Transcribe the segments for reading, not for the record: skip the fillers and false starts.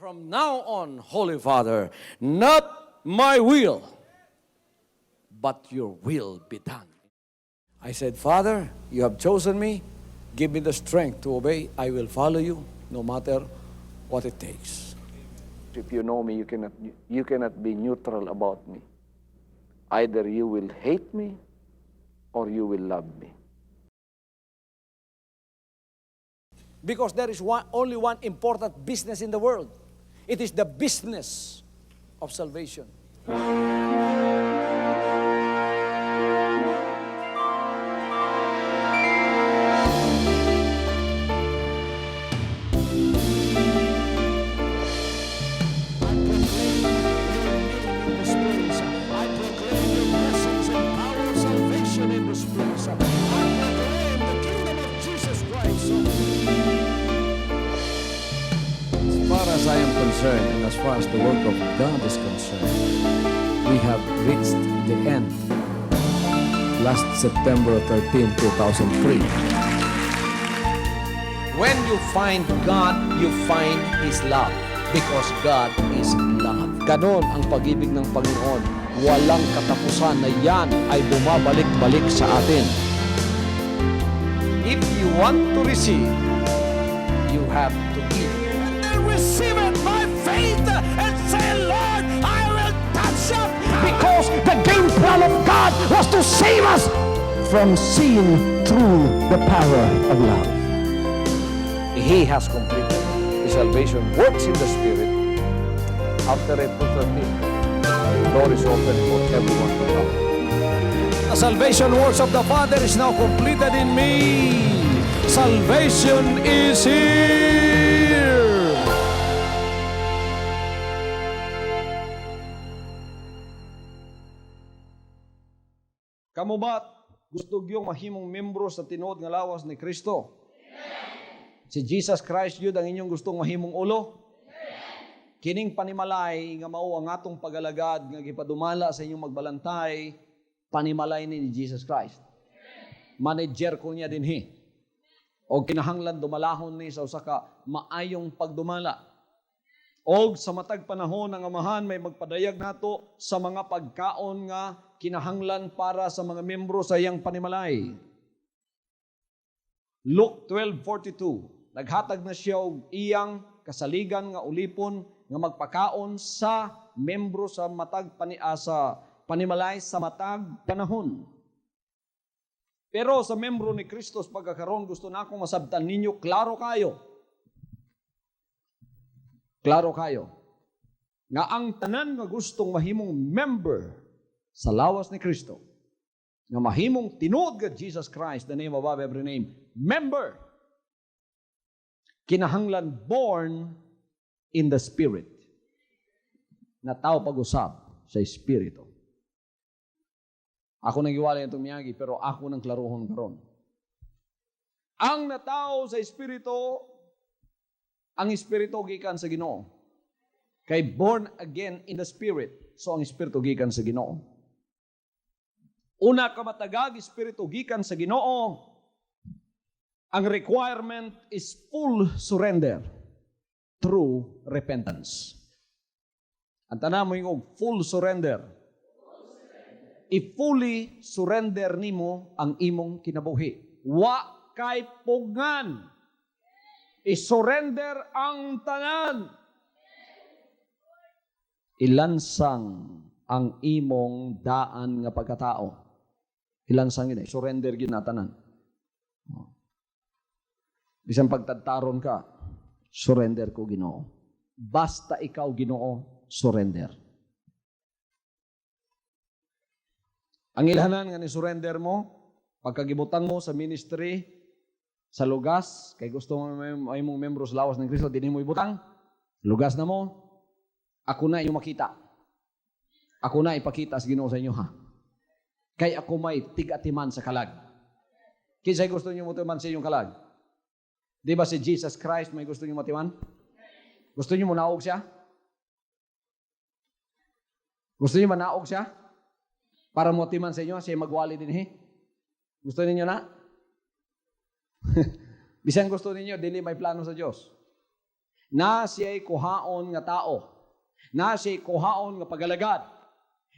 From now on, Holy Father, not my will, but your will be done. I said, Father, you have chosen me. Give me the strength to obey. I will follow you no matter what it takes. If you know me, you cannot be neutral about me. Either you will hate me or you will love me. Because there is only one important business in the world. It is the business of salvation. As I am concerned, and as far as the work of God is concerned, we have reached the end. Last September 13, 2003. When you find God, you find His love. Because God is love. Ganon ang pag-ibig ng Panginoon. Walang katapusan na yan ay bumabalik-balik sa atin. If you want to receive, you have to give. Receive it by faith and say, Lord, I will touch up. Because the game plan of God was to save us from sin through the power of love. He has completed. His salvation works in the Spirit. After April 13, the door is open for everyone to come. The salvation works of the Father is now completed in me. Salvation is here. Kamu ba gusto gyong mahimong membro sa tinuod nga lawas ni Kristo? Si Jesus Christ yun ang inyong gustong mahimong ulo? Kining panimalay nga mao ang atong pagalagad nga gipadumala sa inyong magbalantay, panimalay ni Jesus Christ. Manager ko niya dinhi. O kinahanglan dumalahon ni sa usa ka maayong pagdumala. Og sa matag panahon ang Amahan may magpadayag nato sa mga pagkaon nga kinahanglan para sa mga membro sa iyang panimalay. Luke 12:42, naghatag na siya og iyang kasaligan nga ulipon nga magpakaon sa membro sa matag sa panimalay sa matag panahon. Pero sa membro ni Kristo pagkakaroon, gusto na akong masabtan ninyo, klaro kayo nga ang tanan nga gustong mahimong member sa lawas ni Kristo, nga mahimong tinuod nga Jesus Christ, the name above every name, member, kinahanglan born in the Spirit, na tao pag-usab sa Espiritu. Ako nang iwala itong miyagi, pero ako nang klaruhon karon. Ang natao sa Espiritu, ang Espiritu gikan sa Ginoo. Kay born again in the Spirit. So ang Espiritu gikan sa Ginoo. Una ka matagag, Espiritu gikan sa Ginoo. Ang requirement is full surrender through repentance. Ang tanan mo yung full surrender. I-fully surrender nimo ang imong kinabuhi. Wa kay pugngan. I-surrender ang tanan. Ilansang ang imong daan nga pagkatao. Ilansang yun. Surrender yun na tanan. Bisan pagtataron ka, surrender ko Ginoo. Basta ikaw Ginoo, surrender. Ang ilhanan nga ni surrender mo, pagkagibutang mo sa ministry, sa lugas, kay gusto mo may mong membro sa lawas ng Kristo, din mo ibutang, lugas na mo, ako na inyong makita. Ako na ipakita sa Ginoo sa inyo, ha? Kay ako may tig-atiman sa kalag. Kinsay gusto niyo matiman sa inyong kalag? Di ba si Jesus Christ may gusto niyo matiman? Gusto niyo manaog siya? Gusto niyo manaog siya? Para matiman sa inyo, siya magwali din, he? Gusto niyo na? Bisan gusto ninyo, dili may plano sa Diyos. Na siya'y kuhaon nga tao. Na siya'y kuhaon nga pagalagad.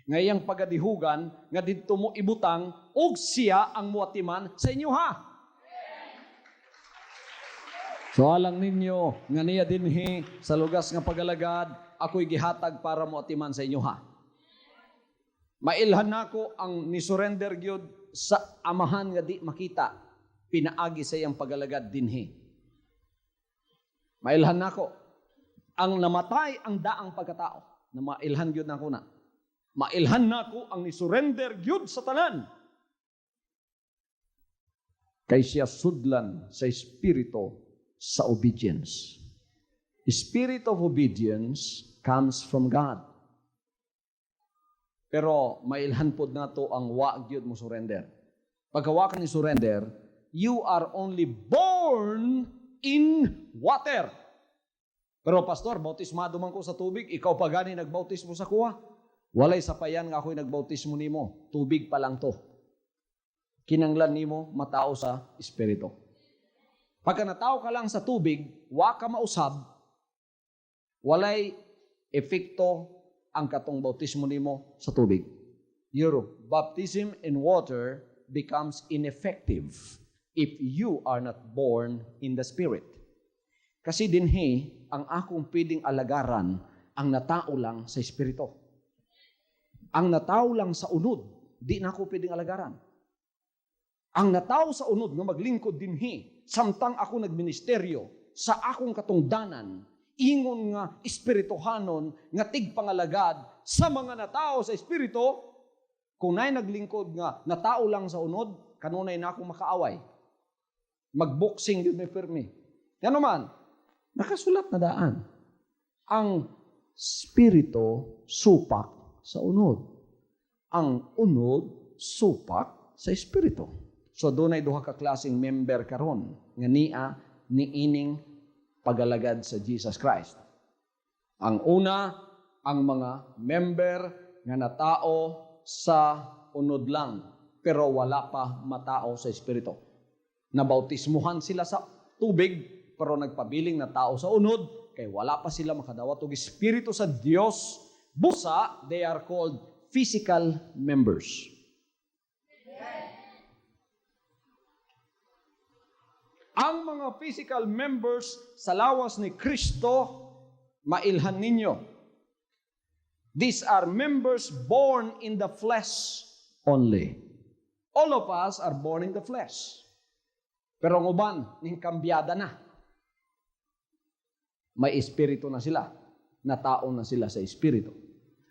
Ngayang pagadihugan nga didto mo ibutang ug siya ang muatiman sa inyo ha. So alang ninyo nga niya dinhi sa lugas nga pagalagad, ako'y gihatag para muatiman sa inyo ha. Mailhan nako ang ni-surrender gyud sa amahan nga di makita, pinaagi sa iyang pagalagad dinhi. Mailhan nako ang namatay ang daang pagkatao, na mailhan gyud nako na. Mailhan nako ang ni-surrender gyud sa tanan. Kay siya sudlan sa espiritu sa obedience. Spirit of obedience comes from God. Pero mailhan pod nato ang wa gyud mo surrender. Pagka ka ni surrender, you are only born in water. Pero pastor, bautismado man ko sa tubig, ikaw pa gani nagbautismo sa kuha. Walay sapayan nga ako'y nagbautismo nimo, tubig pa lang to. Kinanglan nimo matao sa espiritu. Pagka natao ka lang sa tubig, wa ka mausab, walay epekto ang katong bautismo nimo sa tubig. Your baptism in water becomes ineffective if you are not born in the Spirit. Kasi dinhi, ang akong pwedeng alagaran ang natao lang sa Espiritu. Ang natao lang sa unod, di na ako pwedeng alagaran. Ang natao sa unod nga maglingkod dinhi, samtang ako nagministeryo sa akong katungdanan, ingon nga espirituhanon nga tigpangalagad sa mga natao sa espiritu, kung na'y naglingkod nga natao lang sa unod, kanunay na akong makaaway. Magboxing yun may firme. Yan naman, nakasulat na daan. Ang spirito supak sa unod. Ang unod supak sa espiritu. So doon ay duha ka klaseng member karon nga niya niining pagalagad sa Jesus Christ. Ang una, ang mga member nga natao sa unod lang, pero wala pa matao sa espiritu. Nabautismuhan sila sa tubig, pero nagpabiling na tao sa unod, kay wala pa sila makadawat og espiritu sa Dios. Busa, they are called physical members. Ang mga physical members sa lawas ni Kristo, mailhan ninyo. These are members born in the flesh only. All of us are born in the flesh. Pero ang uban, ning kambyada na. May espiritu na sila. Natao na sila sa espiritu.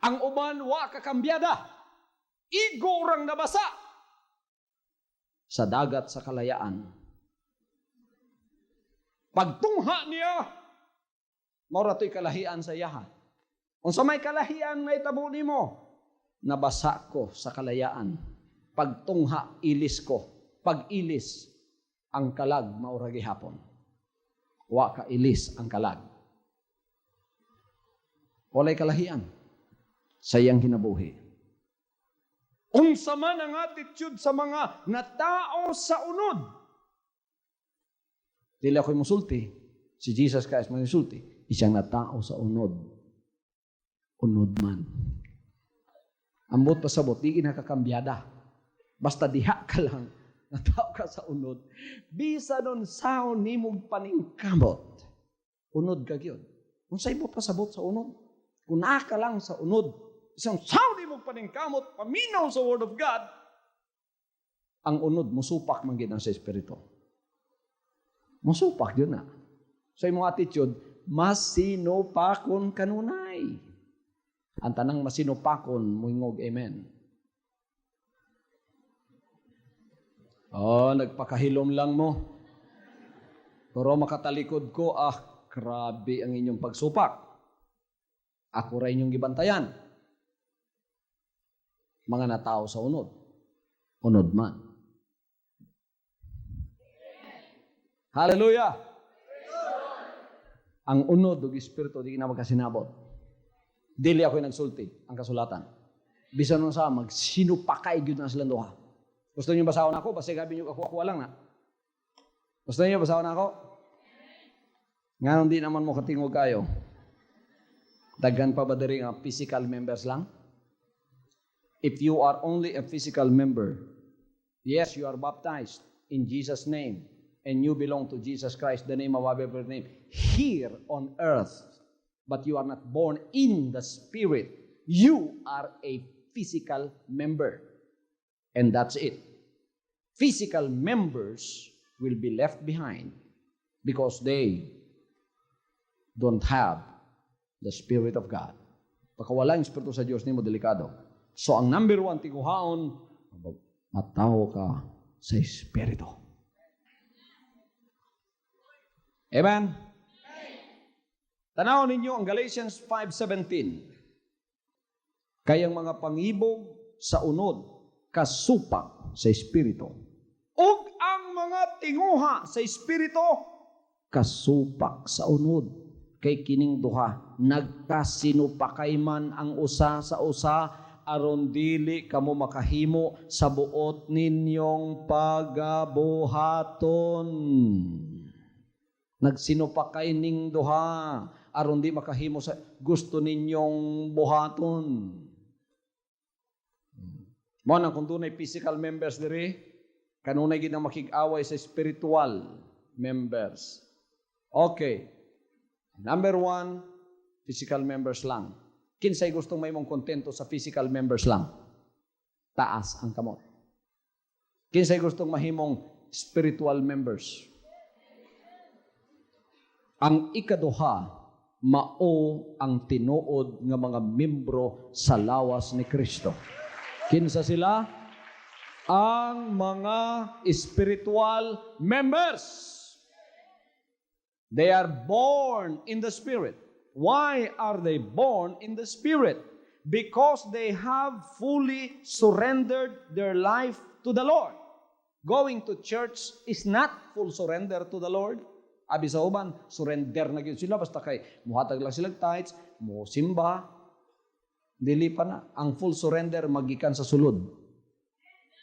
Ang uban, wa kakambyada. Igo rang nabasa. Sa dagat sa kalayaan. Pagtungha niya, maura to'y kalahian sa yaha. Kung sa may kalahian, may tabo nimo, nabasa ko sa kalayaan. Pagtungha, ilis ko. Pag-ilis, ang kalag, maura gihapon. Wa ka ilis ang kalag. Walay kalahian. Sayang kinabuhi. Unsa man ang attitude sa mga natao sa unod, dili ako'y musulti. Si Jesus Christ man musulti. Isang natao sa unod. Unod man. Ambot pasabot, di kinakakambyada. Basta diha ka lang, natao ka sa unod. Bisa nun sao ni mong paningkamot. Unod ka gyud. Kung sa ibo pasabot sa unod. Kung naa ka lang sa unod, isang sao ni mong paningkamot, paminaw sa Word of God, ang unod, musupak man gid sa Espiritu. Musupak yun na. So yung mga attitude, masinupakon kanunay. Ang tanang masinupakon, muingog, amen. Oh, nagpakahilom lang mo. Pero makatalikod ko, grabe ang inyong pagsupak. Ako rin inyong gibantayan. Mga natao sa unod. Unod man. Hallelujah! Ang unod og espiritu di na magkasinabot. Dili ako'y nagsulti ang kasulatan. Bisan nun sa magsinupakay gyud na silang duha. Gusto niyo basahon ako? Basta gabi niyo ako lang na. Gusto niyo basahon ako? Ngayon di naman mo katingog kayo. Daghan pa ba diri nga physical members lang? If you are only a physical member, yes, you are baptized in Jesus' name, and you belong to Jesus Christ, the name above every name, here on earth, but you are not born in the Spirit. You are a physical member. And that's it. Physical members will be left behind because they don't have the Spirit of God. Pagka wala yung Espiritu sa Diyos, nimo delikado. So, ang number one, tiguhaon, mataho ka sa Espiritu. Amen? Tanaw ninyo ang Galatians 5:17. Kayang mga pangibog sa unod, kasupak sa Espiritu. Ug ang mga tinguha sa Espiritu, kasupak sa unod. Kay kining duha, nagkasinupakay man ang usa sa usa, aron dili kamo makahimo sa buot ninyong pagabuhaton. Nagsinupakay ning duha, aron di makahimo sa gusto ninyong buhaton. Mo nang kung dunay physical members diri, kanunay gid ang makig-away sa spiritual members. Okay. Number one, physical members lang. Kinsay gustong may mong kontento sa physical members lang? Taas ang kamot. Kinsay gustong mahimong spiritual members? Ang ikaduha, mao ang tinuod nga mga membro sa lawas ni Kristo. Kinsa sila? Ang mga spiritual members. They are born in the Spirit. Why are they born in the Spirit? Because they have fully surrendered their life to the Lord. Going to church is not full surrender to the Lord. Abi sa uban, surrender na gyud sila basta kay muhatag lang sila tithes, mo simba, dili pa na. Ang full surrender magikan sa sulod.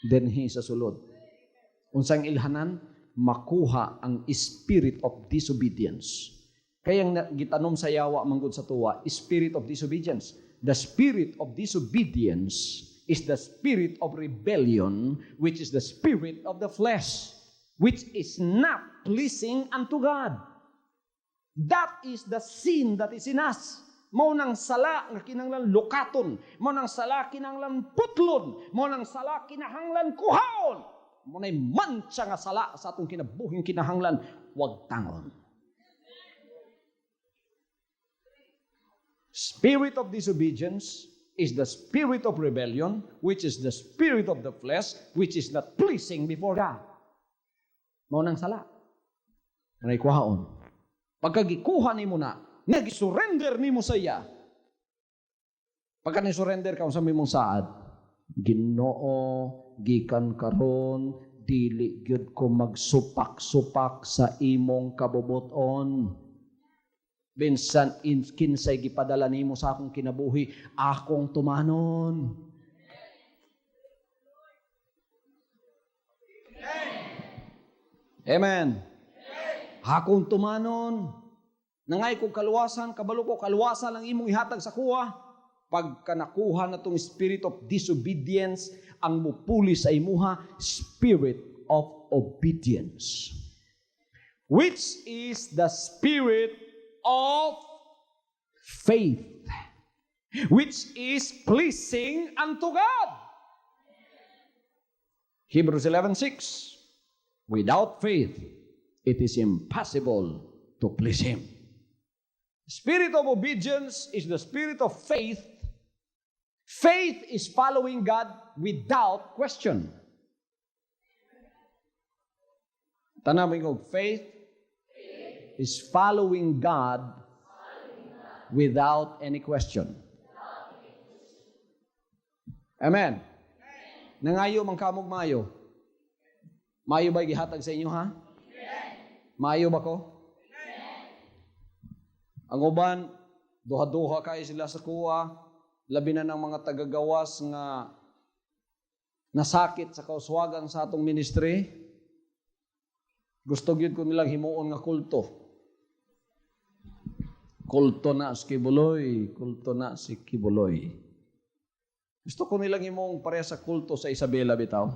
Denhi sa sulod. Unsang ilhanan, makuha ang spirit of disobedience. Kaya gitanom sa yawa manggod sa tuwa, spirit of disobedience. The spirit of disobedience is the spirit of rebellion, which is the spirit of the flesh, which is not pleasing unto God. That is the sin that is in us. Mao nang sala nga kinahanglan lukaton, mao nang sala kinahanglan putlon, mao nang sala kinahanglan kuhaon. Mao nay mantsa nga sala sa atong kinabuhing kinahanglan wag tangon. Spirit of disobedience is the spirit of rebellion, which is the spirit of the flesh, which is not pleasing before God. Mao nang sala. Nay kuhaon. Pagka gikuha nimo na, nag-surrender nimo sa iya. Pagka ni-surrender ka sa imong saad, Ginoo, gikan karon dili gyud ko magsupak-supak sa imong kabubuton. Binsan kinsay gipadala nimo sa akong kinabuhi, akong tumanon. Amen. Akong tumanon. Nangay ko kaluwasan, kabalo ko kaluwasan ang imong ihatag sa kuha. Pagka nakuha na tong spirit of disobedience, ang mupuli sa imuha, spirit of obedience. Which is the spirit of faith, which is pleasing unto God. Hebrews 11:6. Without faith, it is impossible to please Him. Spirit of obedience is the spirit of faith. Faith is following God without question. Tanawin ko, faith is following God without any question. Amen. Nangayo man kamog mayo. Mayo ba gihatag sa inyo ha? Mayo ba ko? Ang uban, duha-duha kayo sila sa kuha, labi na ng mga tagagawas nga nasakit sa kauswagan sa atong ministry. Gusto gyud ko nilang himuon nga kulto. Kulto na si Kibuloy, kulto na si Kibuloy. Gusto ko nilang imong pareha sa kulto sa Isabela bitaw.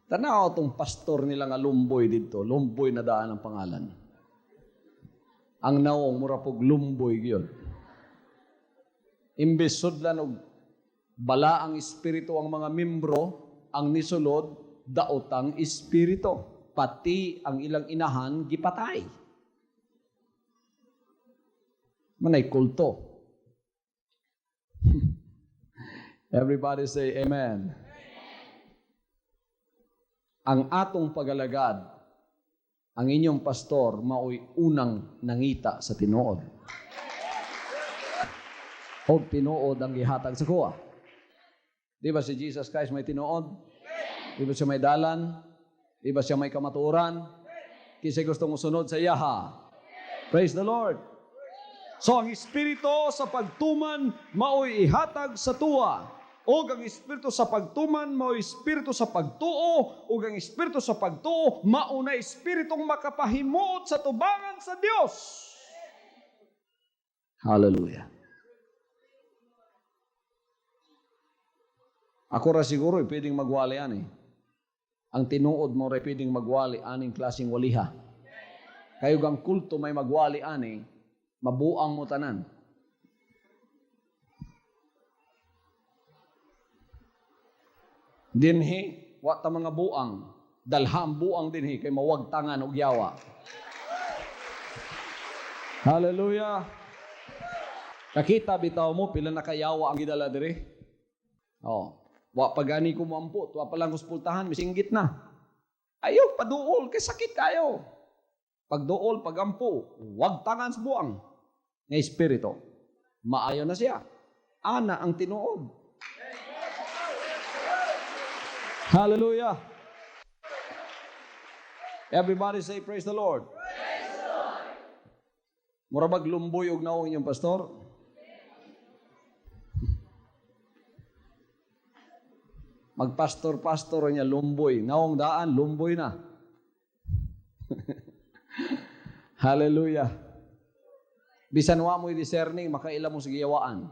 Tanaw tong pastor nila nga Lumboy dito, Lumboy na daan ang pangalan. Ang naong murapog Lumboy gyud. Imbes sudlan og bala ang espiritu ang mga membro, ang nisulod daotang espiritu, pati ang ilang inahan gipatay. Manay kulto. Everybody say amen. Ang atong pagalagad, ang inyong pastor, mao'y unang nangita sa tinuod. O tinuod ang gihatag sa kuha. Di ba si Jesus Christ may tinuod? Di ba siya may dalan? Di ba siya may kamaturan? Kisay gustong sunod sa iyaha. Praise the Lord. So ang espiritu sa pagtuman mao'y ihatag sa tuwa. O ang espiritu sa pagtuman mao'y espiritu sa pagtuo. O ang espiritu sa pagtuo mauna espiritong makapahimuot sa tubangan sa Dios. Hallelujah. Ako ra siguro pwedeng magwali ani. Ang tinuod mo ray pwedeng magwali aning klaseng waliha. Kayo gang kulto may magwali ani, mabuang mo tanan. Dinhi, wa ta mga buang, dalham buang dinhi kay mawag tangan og yawa. Hallelujah. Nakita bitaw mo pila na kayawa ang gidala diri. Oh, wa pagani ko moampot, wa pa lang hospitahan, misinggit na. Ayaw paduol kay sakit kayo. Pagduol, pagampo, wag tangan sa buang. Nga espiritu, maayo na siya. Ana ang tinuod. Hallelujah. Everybody say praise the Lord. Praise the Lord. Murabag lumboy og naong inyong pastor. Magpastor-pastor niya lumboy. Naong daan, lumboy na. Hallelujah. Bisan wa mo'y discerning, makaila mo sa giyawaan.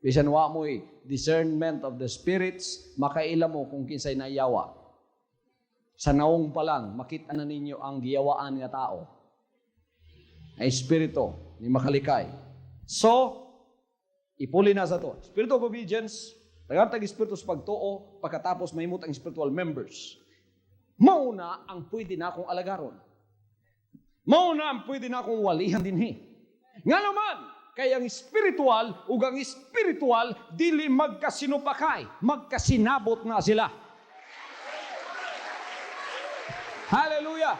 Bisan wa mo'y discernment of the spirits, makaila mo kung kinsay naiyawa. Sa naong pa lang, makita na ninyo ang giyawaan nga tao. Ay espiritu ni makalikay. So, ipuli na sa to. Spirit of obedience, tagatag espiritu sa pagtuo, pagkatapos mahimut ang spiritual members. Mauna ang pwede na akong alagaron. Mauna ang pwede na akong walihan dinhi. Nga naman, kaya ang spiritual ug ang spiritual dili magkasinupakay, magkasinabot na sila. Hallelujah.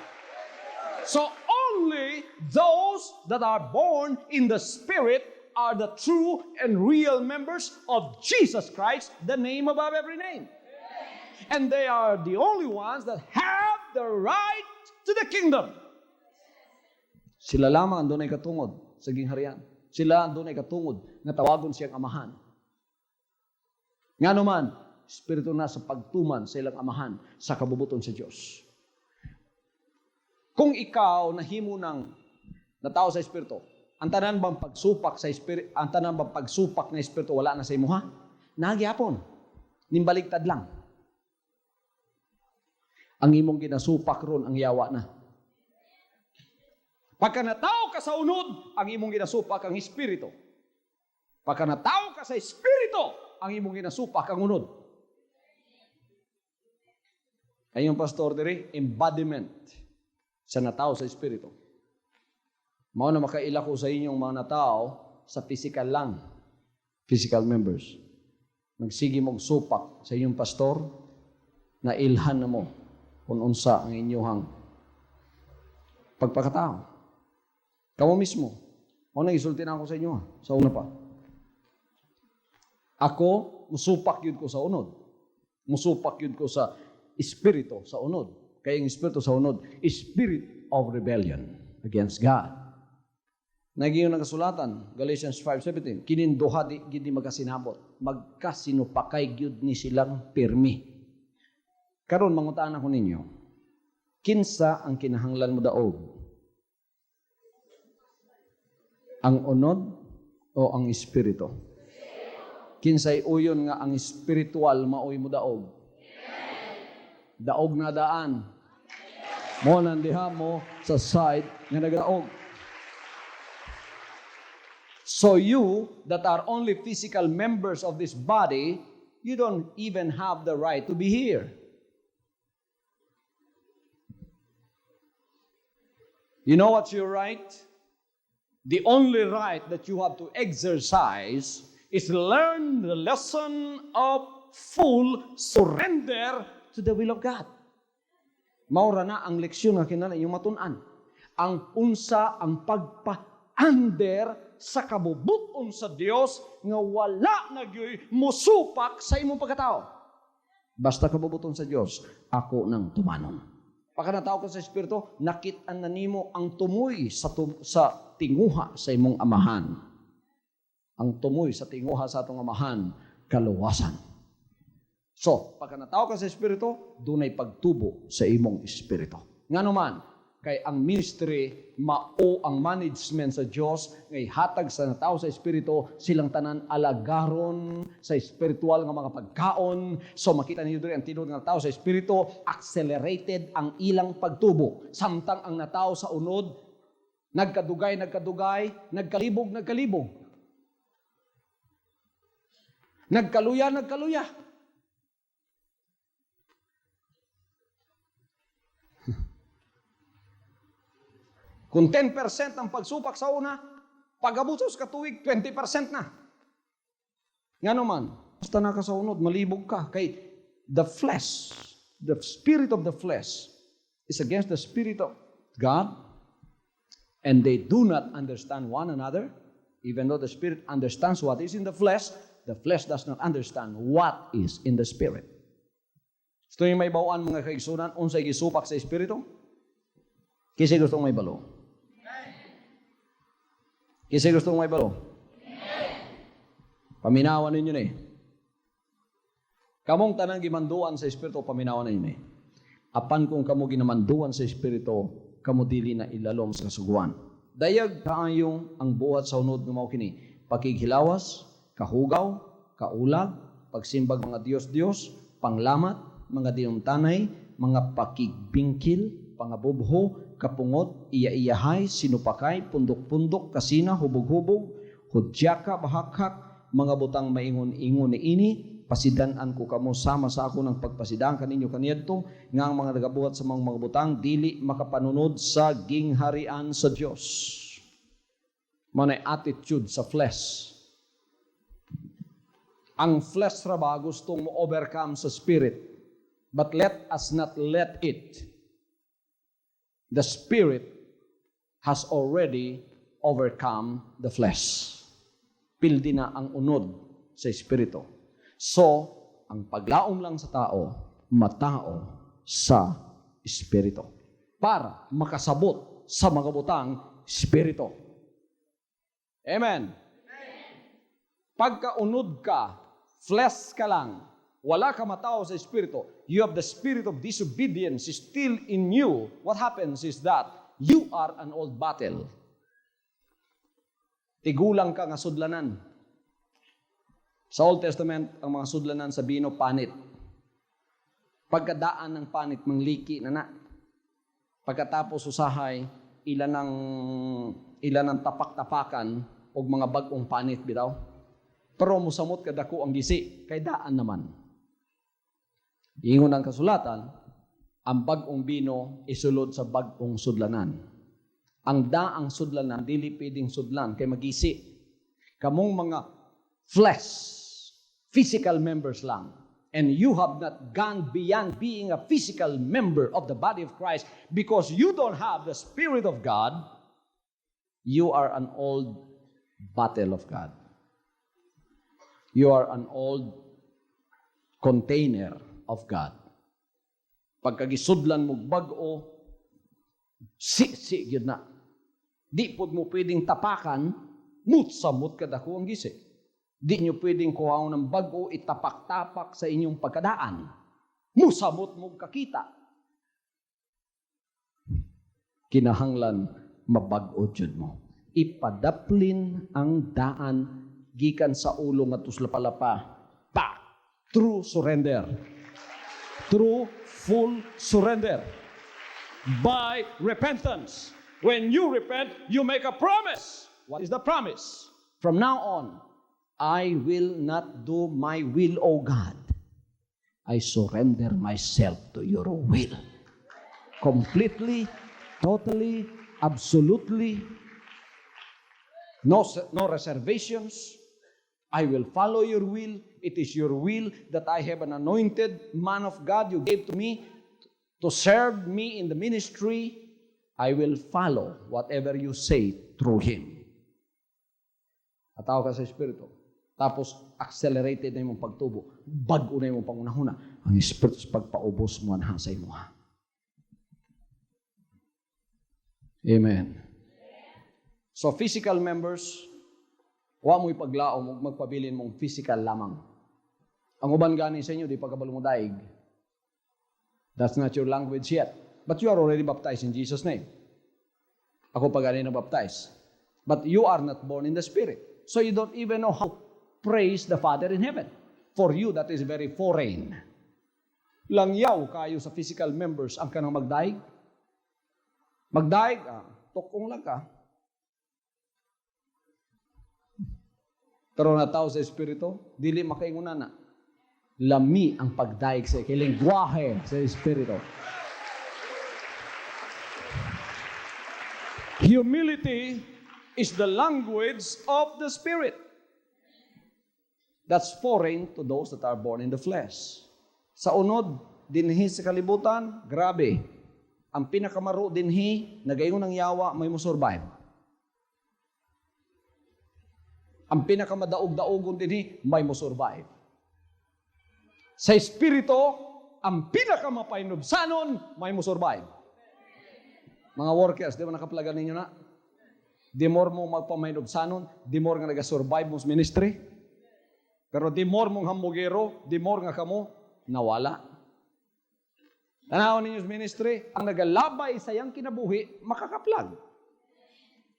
So only those that are born in the Spirit are the true and real members of Jesus Christ, the name above every name. And they are the only ones that have the right to the kingdom. Sila lamang ang doon ay katungod sa gingharian. Sila ang doon ay katungod na tawagon siyang amahan. Nga naman, espiritu na sa pagtuman sa ilang amahan sa kabubuton sa Diyos. Kung ikaw nahimo ng natao sa espiritu, ang tanan bang pagsupak sa espiritu, ang tanan bang pagsupak na espiritu wala na sa imuha? Nagyapon. Nimbaligtad lang. Ang imong ginasupak ron ang yawa na. Pagka natao ka sa unod, ang imong ginasupak ang espiritu. Pagka natao ka sa espiritu, ang imong ginasupak ang unod. Ayong pastor diri, embodiment sa natao sa espiritu. Mao na makaila ko sa inyong mga natao sa physical lang. Physical members. Magsige mong supak sa inyong pastor na ilhan na mo kung unsa ang inyong pagpakatao. Kamu mismo. Ako nag-isulti na ako sa inyo. Sa una pa. Ako, musupak yun ko sa unod. Musupak yun ko sa espiritu sa unod. Kaya yung espiritu sa unod, spirit of rebellion against God. Nagyo ng kasulatan, Galatians 5:17, kininduha di magkasinabot, magkasinupakay gyud ni silang pirmi. Karon mangutaan ako ninyo, kinsa ang kinahanglan mo daog Ang unod o ang espiritu? Kinsay uyon nga ang espiritual maoy mo daog. Daog na daan. Mo nandiha mo sa side nga nagdaog. So you that are only physical members of this body, you don't even have the right to be here. You know what's your right? The only right that you have to exercise is learn the lesson of full surrender to the will of God. Maura na ang leksyon nga kinahanglan yung matun-an. Ang unsa ang pagpa-under sa kabubuton sa Dios nga wala nagyoy musupak sa imong pagkatao. Basta kabubuton sa Dios, ako nang tumanon. Pagka natao ka sa Espiritu, nakit-an na nimo ang tumoy sa tinguha sa imong amahan. Ang tumoy sa tinguha sa atong amahan, kaluwasan. So, pagka natao ka sa Espiritu, dunay pagtubo sa imong Espiritu. Nga naman, kay ang ministry, mao ang management sa Dios ngay hatag sa natao sa Espiritu, silang tanan alagaron sa espiritual nga mga pagkaon. So makita niyo diri ang tinud nga tao sa Espiritu, accelerated ang ilang pagtubo. Samtang ang natao sa unod, nagkadugay, nagkalibog. Nagkaluya. Kung 10% ang pagsupak sa una, pag-abusos ka tuwig, 20% na. Nga naman, basta nakasaunod, malibog ka. Kay the flesh, the spirit of the flesh is against the spirit of God, and they do not understand one another. Even though the spirit understands what is in the flesh does not understand what is in the spirit. Gusto yung may bawaan mga kaigsunan, unsay gisupak sa espiritu? Kasi gusto may balo. Kasi gusto may balo. Paminawan ninyo na eh. Kamong tanang gimanduan sa espiritu, paminawan ninyo na eh. Apan kung kamo ginamanduan sa espiritu, kamo dili na ilalom sa kasuguan. Dayag kaayong ang buhat sa unod ng mga kini. Pakighilawas, kahugaw, kaulag, pagsimbag mga Diyos-Diyos, panglamat, mga diyumtanay, mga pakigbingkil, pangabubho, kapungot, iya-iyahay, sinupakay, pundok-pundok, kasina, hubog-hubog, hudyaka, bahakhak, mga butang maingon-ingon ni ini, pasidanan ko kamo sama sa ako ng pagpasidaan kaninyo kaniyadto, nga ang mga nagabuhat sa mga butang, dili makapanunod sa gingharian sa Diyos. Manay attitude sa flesh. Ang flesh raba gustong mo overcome sa spirit. But let us not let it. The spirit has already overcome the flesh. Pildi na ang unod sa espiritu. So, ang paglaom lang sa tao, matao sa espiritu. Para makasabot sa mga butang espiritu. Amen. Pagkaunod ka, flesh ka lang, wala ka matao sa espiritu, you have the spirit of disobedience still in you. What happens is that you are an old battle. Tigulang ka nga sudlanan. Sa Old Testament, ang mga sudlanan sa bino, panit. Pagkadaan ng panit, mangliki na na. Pagkatapos usahay, ilan ang tapak-tapakan o mga bagong panit bitaw. Pero musamot kadako ang gisi, kay daan naman. Ingon ang kasulatan, ang bagong bino isulod sa bagong sudlanan. Ang daang sudlanan, dili pwedeng sudlan, kay magisi. Kamong mga flesh, physical members lang. And you have not gone beyond being a physical member of the body of Christ because you don't have the Spirit of God. You are an old battle of God. You are an old container of God. Pagkagisudlan mo bag-o, yun na. Di po mo pwedeng tapakan, mut-samut kadako ang gisi. Di nyo pwedeng kuhaon ng bag-o, itapak-tapak sa inyong pagkadaan. Musamot mo kakita. Kinahanglan, mabag-o dyan mo. Ipadaplin ang daan gikan sa ulo ngadto sa lapalapa. Pa! True surrender. True full surrender. By repentance. When you repent, you make a promise. What is the promise? From now on, I will not do my will, O God. I surrender myself to your will. Completely, totally, absolutely. No reservations. I will follow your will. It is your will that I have an anointed man of God you gave to me to serve me in the ministry. I will follow whatever you say through him. Ataw ka sa Espiritu. Tapos, accelerated na yung pagtubo. Bago na yung pangunahuna. Ang Espiritu sa pagpaubos mo na sa imo. Amen. So, physical members, wa mo ipaglaom, magpabilin mong physical lamang. Ang uban gani sa inyo, di pagkabalo mo daig. That's not your language yet. But you are already baptized in Jesus' name. Ako pa gani na baptized. But you are not born in the Spirit. So you don't even know how to praise the Father in heaven. For you, that is very foreign. Langyaw kayo sa physical members ang kanang magdaig. Magdaig, tukong lang ka. Pero nataw sa Espiritu, dili makaingunan na. Lami ang pagdaig sa kilingwahe sa Espiritu. Humility is the language of the Spirit. That's foreign to those that are born in the flesh. Sa unod, dinhi sa kalibutan, grabe. Ang pinakamaro dinhi, nagayon ng yawa, may mo survive. Ang pinakamadaog-daogon dinhi, may mo survive. Sa Espiritu, ang pinakamapainubsanon, may mo survive. Mga workers, di ba nakaplagan ninyo na? Di more mo magpamainubsanon, di more nga nag-survive mo sa ministry. Pero di more mong hamugero, di more nga kamo, nawala. Tanaw ninyo sa ministry, ang nagalabay sa iyang kinabuhi, makakaplag.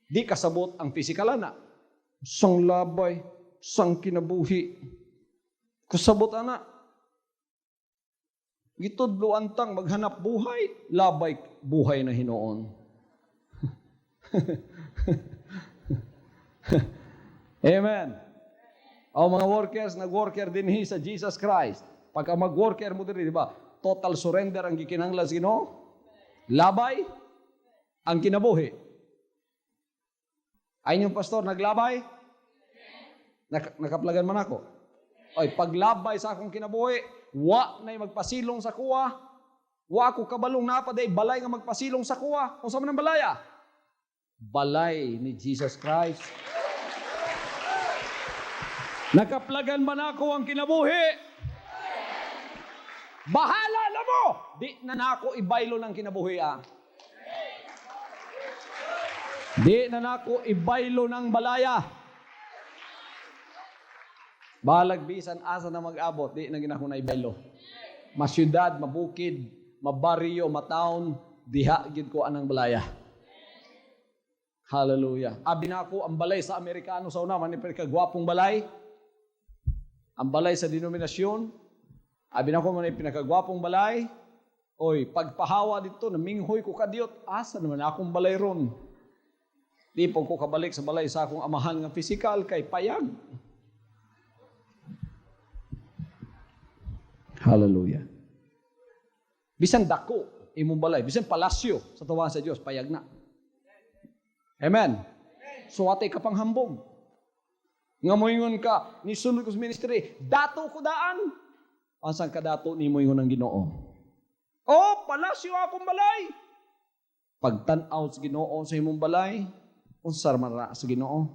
Di kasabot ang physical na. Sang labay, sang kinabuhi. Kasabot ana. Gitudlo antang maghanap buhay, labay buhay na hinoon. Amen. O mga workers, nag-worker din sa Jesus Christ. Pagka mag-worker mo din, di ba? Total surrender ang gikinahanglan sa Ginoo. Labay ang kinabuhi. Ay yung pastor, naglabay? Nakaplagan man ako. Oy, paglabay sa akong kinabuhi, wa na magpasilong sa kuwa. Wa ako kabalong napaday, balay nga magpasilong sa kuwa. Kung saan man ang balaya? Balay ni Jesus Christ. Nakaplagan man ako ang kinabuhi. Bahala na mo! Di na nako ibaylo ng kinabuhi. Di na nako ibaylo ng balaya. Balag bisan asa na mag-abot, di na ginako na ibaylo. Masyudad, mabukid, mabaryo, mataon, diha gid ko anang balaya. Hallelujah. Abi na ako, ang balay sa Amerikano sa una, manipir kagwapong balay. Ang balay sa denominasyon, abi na ko man pinakagwapong balay. Oy, pagpahawa dito, naminghoy ko kadiyot, asa naman akong balay ron. Di po ko kabalik sa balay sa akong amahan nga physical kay payag. Hallelujah. Bisan dako, imong balay, bisan palasyo sa tuwa sa Dios, payag na. Amen. So atay ka pang hambog. Nga moingon ka, ni sulod ko sa ministry, dato ko daan. Asang ka dato ni moingon ng Ginoo? Oh, palasyo akong balay. Pagtan-aw sa Ginoo sa imong balay, unsar man ra sa Ginoo.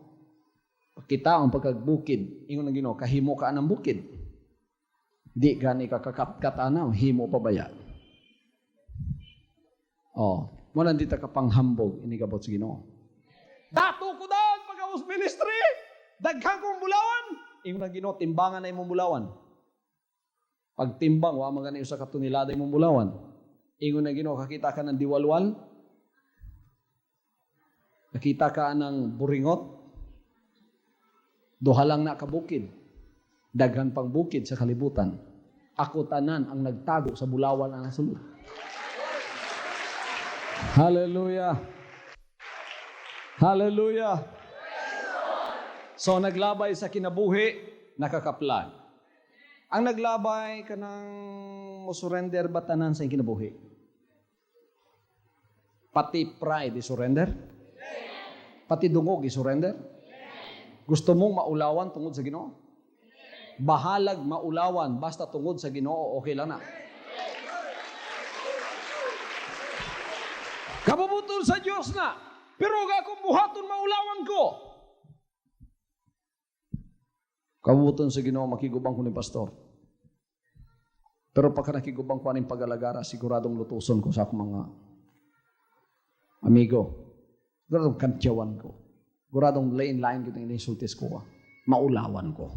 Pakita ang pagkagbukid, ingon ng Ginoo, kahimo ka anang bukid. Di gani ka kakatkat ana, himo pa baya. Oh, mo nandita ka pang hambog inigabot sa Ginoo. Dato ko daan pag-awas ministry. Daghang kong bulawan. Ingon ng Ginoo, timbangan na imong bulawan. Pag timbang, wa man gani usa ka tonelada imong bulawan. Ingon ng Ginoo, kakita ka ng diwalwal. Nakita ka ng buringot? Duha lang na kabukid. Daghan pang bukid sa kalibutan. Ako tanan ang nagtago sa bulawan ang nasulod. Hallelujah. Hallelujah. So naglabay sa kinabuhi, nakakaplan. Ang naglabay ka ng musurrender ba tanan sa kinabuhi? Pati pride i-surrender? Pati dungog i-surrender? Gusto mong maulawan tungod sa Ginoo? Bahalag maulawan basta tungod sa Ginoo, okay lang na. Kabubutol sa Diyos na, pero akong buhaton maulawan ko. Kabubutol sa Ginoo, makigubang ko ni pastor. Pero pagka nakigubang ko aning pag-alagara, siguradong lutuson ko sa akong mga amigo. Siguradong kantyawan ko. Siguradong lain-lain ko yung insultis ko. Maulawan ko.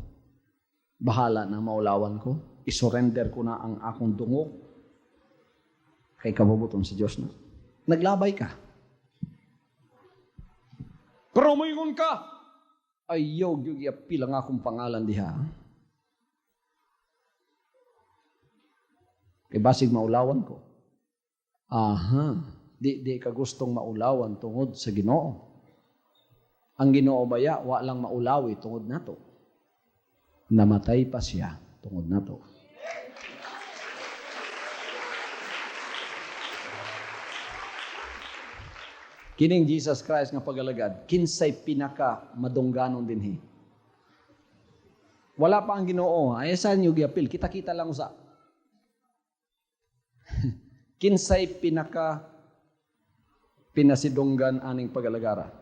Bahala na maulawan ko. Isurrender ko na ang akong dungog. Kay kabubuton sa Diyos na. Naglabay ka. Pero umingon ka. Ayaw, pilang akong pangalan diha. Kay basig maulawan ko. Aha. Di ka gustong maulawan tungod sa Ginoo. Ang Ginoo baya, wa lang maulawi tungod nato. Namatay pa siya tungod nato. Kining Jesus Christ nga pagalagad, kinsay pinaka madungganon dinhi. Wala pa ang Ginoo, ay saan niyo giapil, kita-kita lang sa. Kinsay pinaka pinasidunggan aning pagalagara.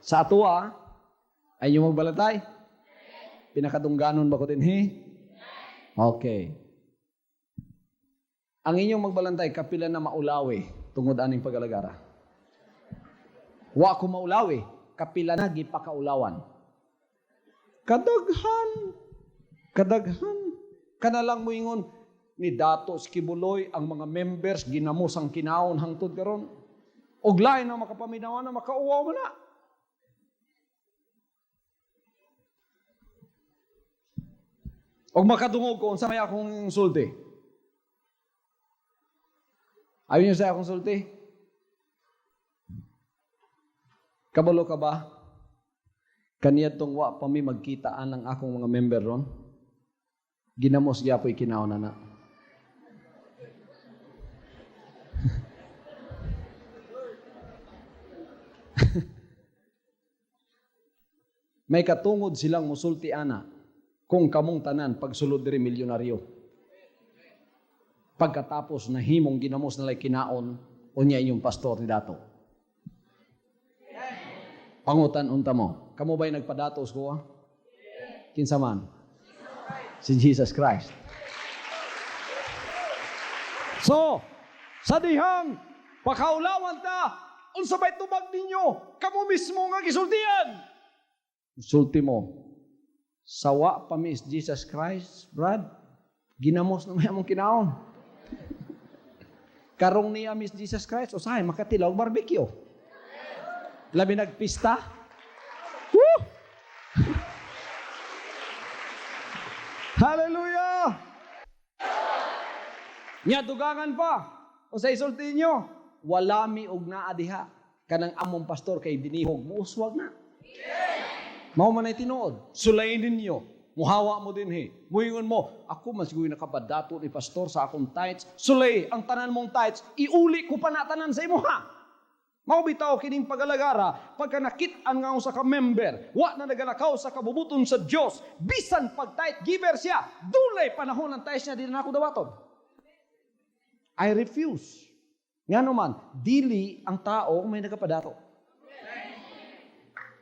Sa atoa, ay niyo magbalatay? Pinakadungganon ba ko dinhi? Okay. Ang inyong magbalantay, kapila na maulawi tungod aning pagalagara. Wa ko maulawi, kapila na gipakaulawan. Kadaghan. Kanalang mo ingon, ni Datos Kibuloy, ang mga members, ginamos ang kinaon hangtod karon. Og lain na makapaminawan na makauwaw mo na. Og makadungog ko, unsa may akong sulti? Ayaw niyo sa akong sulti? Kabalo ka ba? Kaniya tong wa pa mi magkitaan ng akong mga member ron. Ginamos gyapoy kinaon na. May katungod silang musulti ana kung kamong tanan pagsulod diri milyonaryo. Pagkatapos na himong ginamos nalay kinaon unya inyong pastor ni dato. Pangutan unta mo, kamo ba'y nagpadatos ko? Kinsa man? Si Jesus Christ. So, sa dihang pakaulawan ta, unsa ba'y tubag ninyo? Kamo mismo nga gisultian. Sulti mo. Sawa pa mi Jesus Christ, Brad. Ginamos na may among kinaon. Karong niya Miss Jesus Christ, usahay, makatilaw barbecue. Labi nagpista. Woo! Hallelujah! Nya dugangan pa. O sa isulti nyo, wala mi og naa diha. Kanang among pastor kay dinihog, muuswag na. Mao man ay tinuod. Sulayin ninyo. Muhawa mo din Muingon mo, ako mas guwi nakapadato ni pastor sa akong tithes. Sulay, ang tanan mong tithes, iuli ko pa na tanan sa imo ha. Mao bitaw kining pagalagara, pagka nakit-an nga sa ka-member, wa na nagalakaw sa kabubuton sa Dios, bisan pag tithe giver siya, dulay panahon ang tithes niya, di na ako dawaton. I refuse. Nga naman, dili ang tao may nagapadato.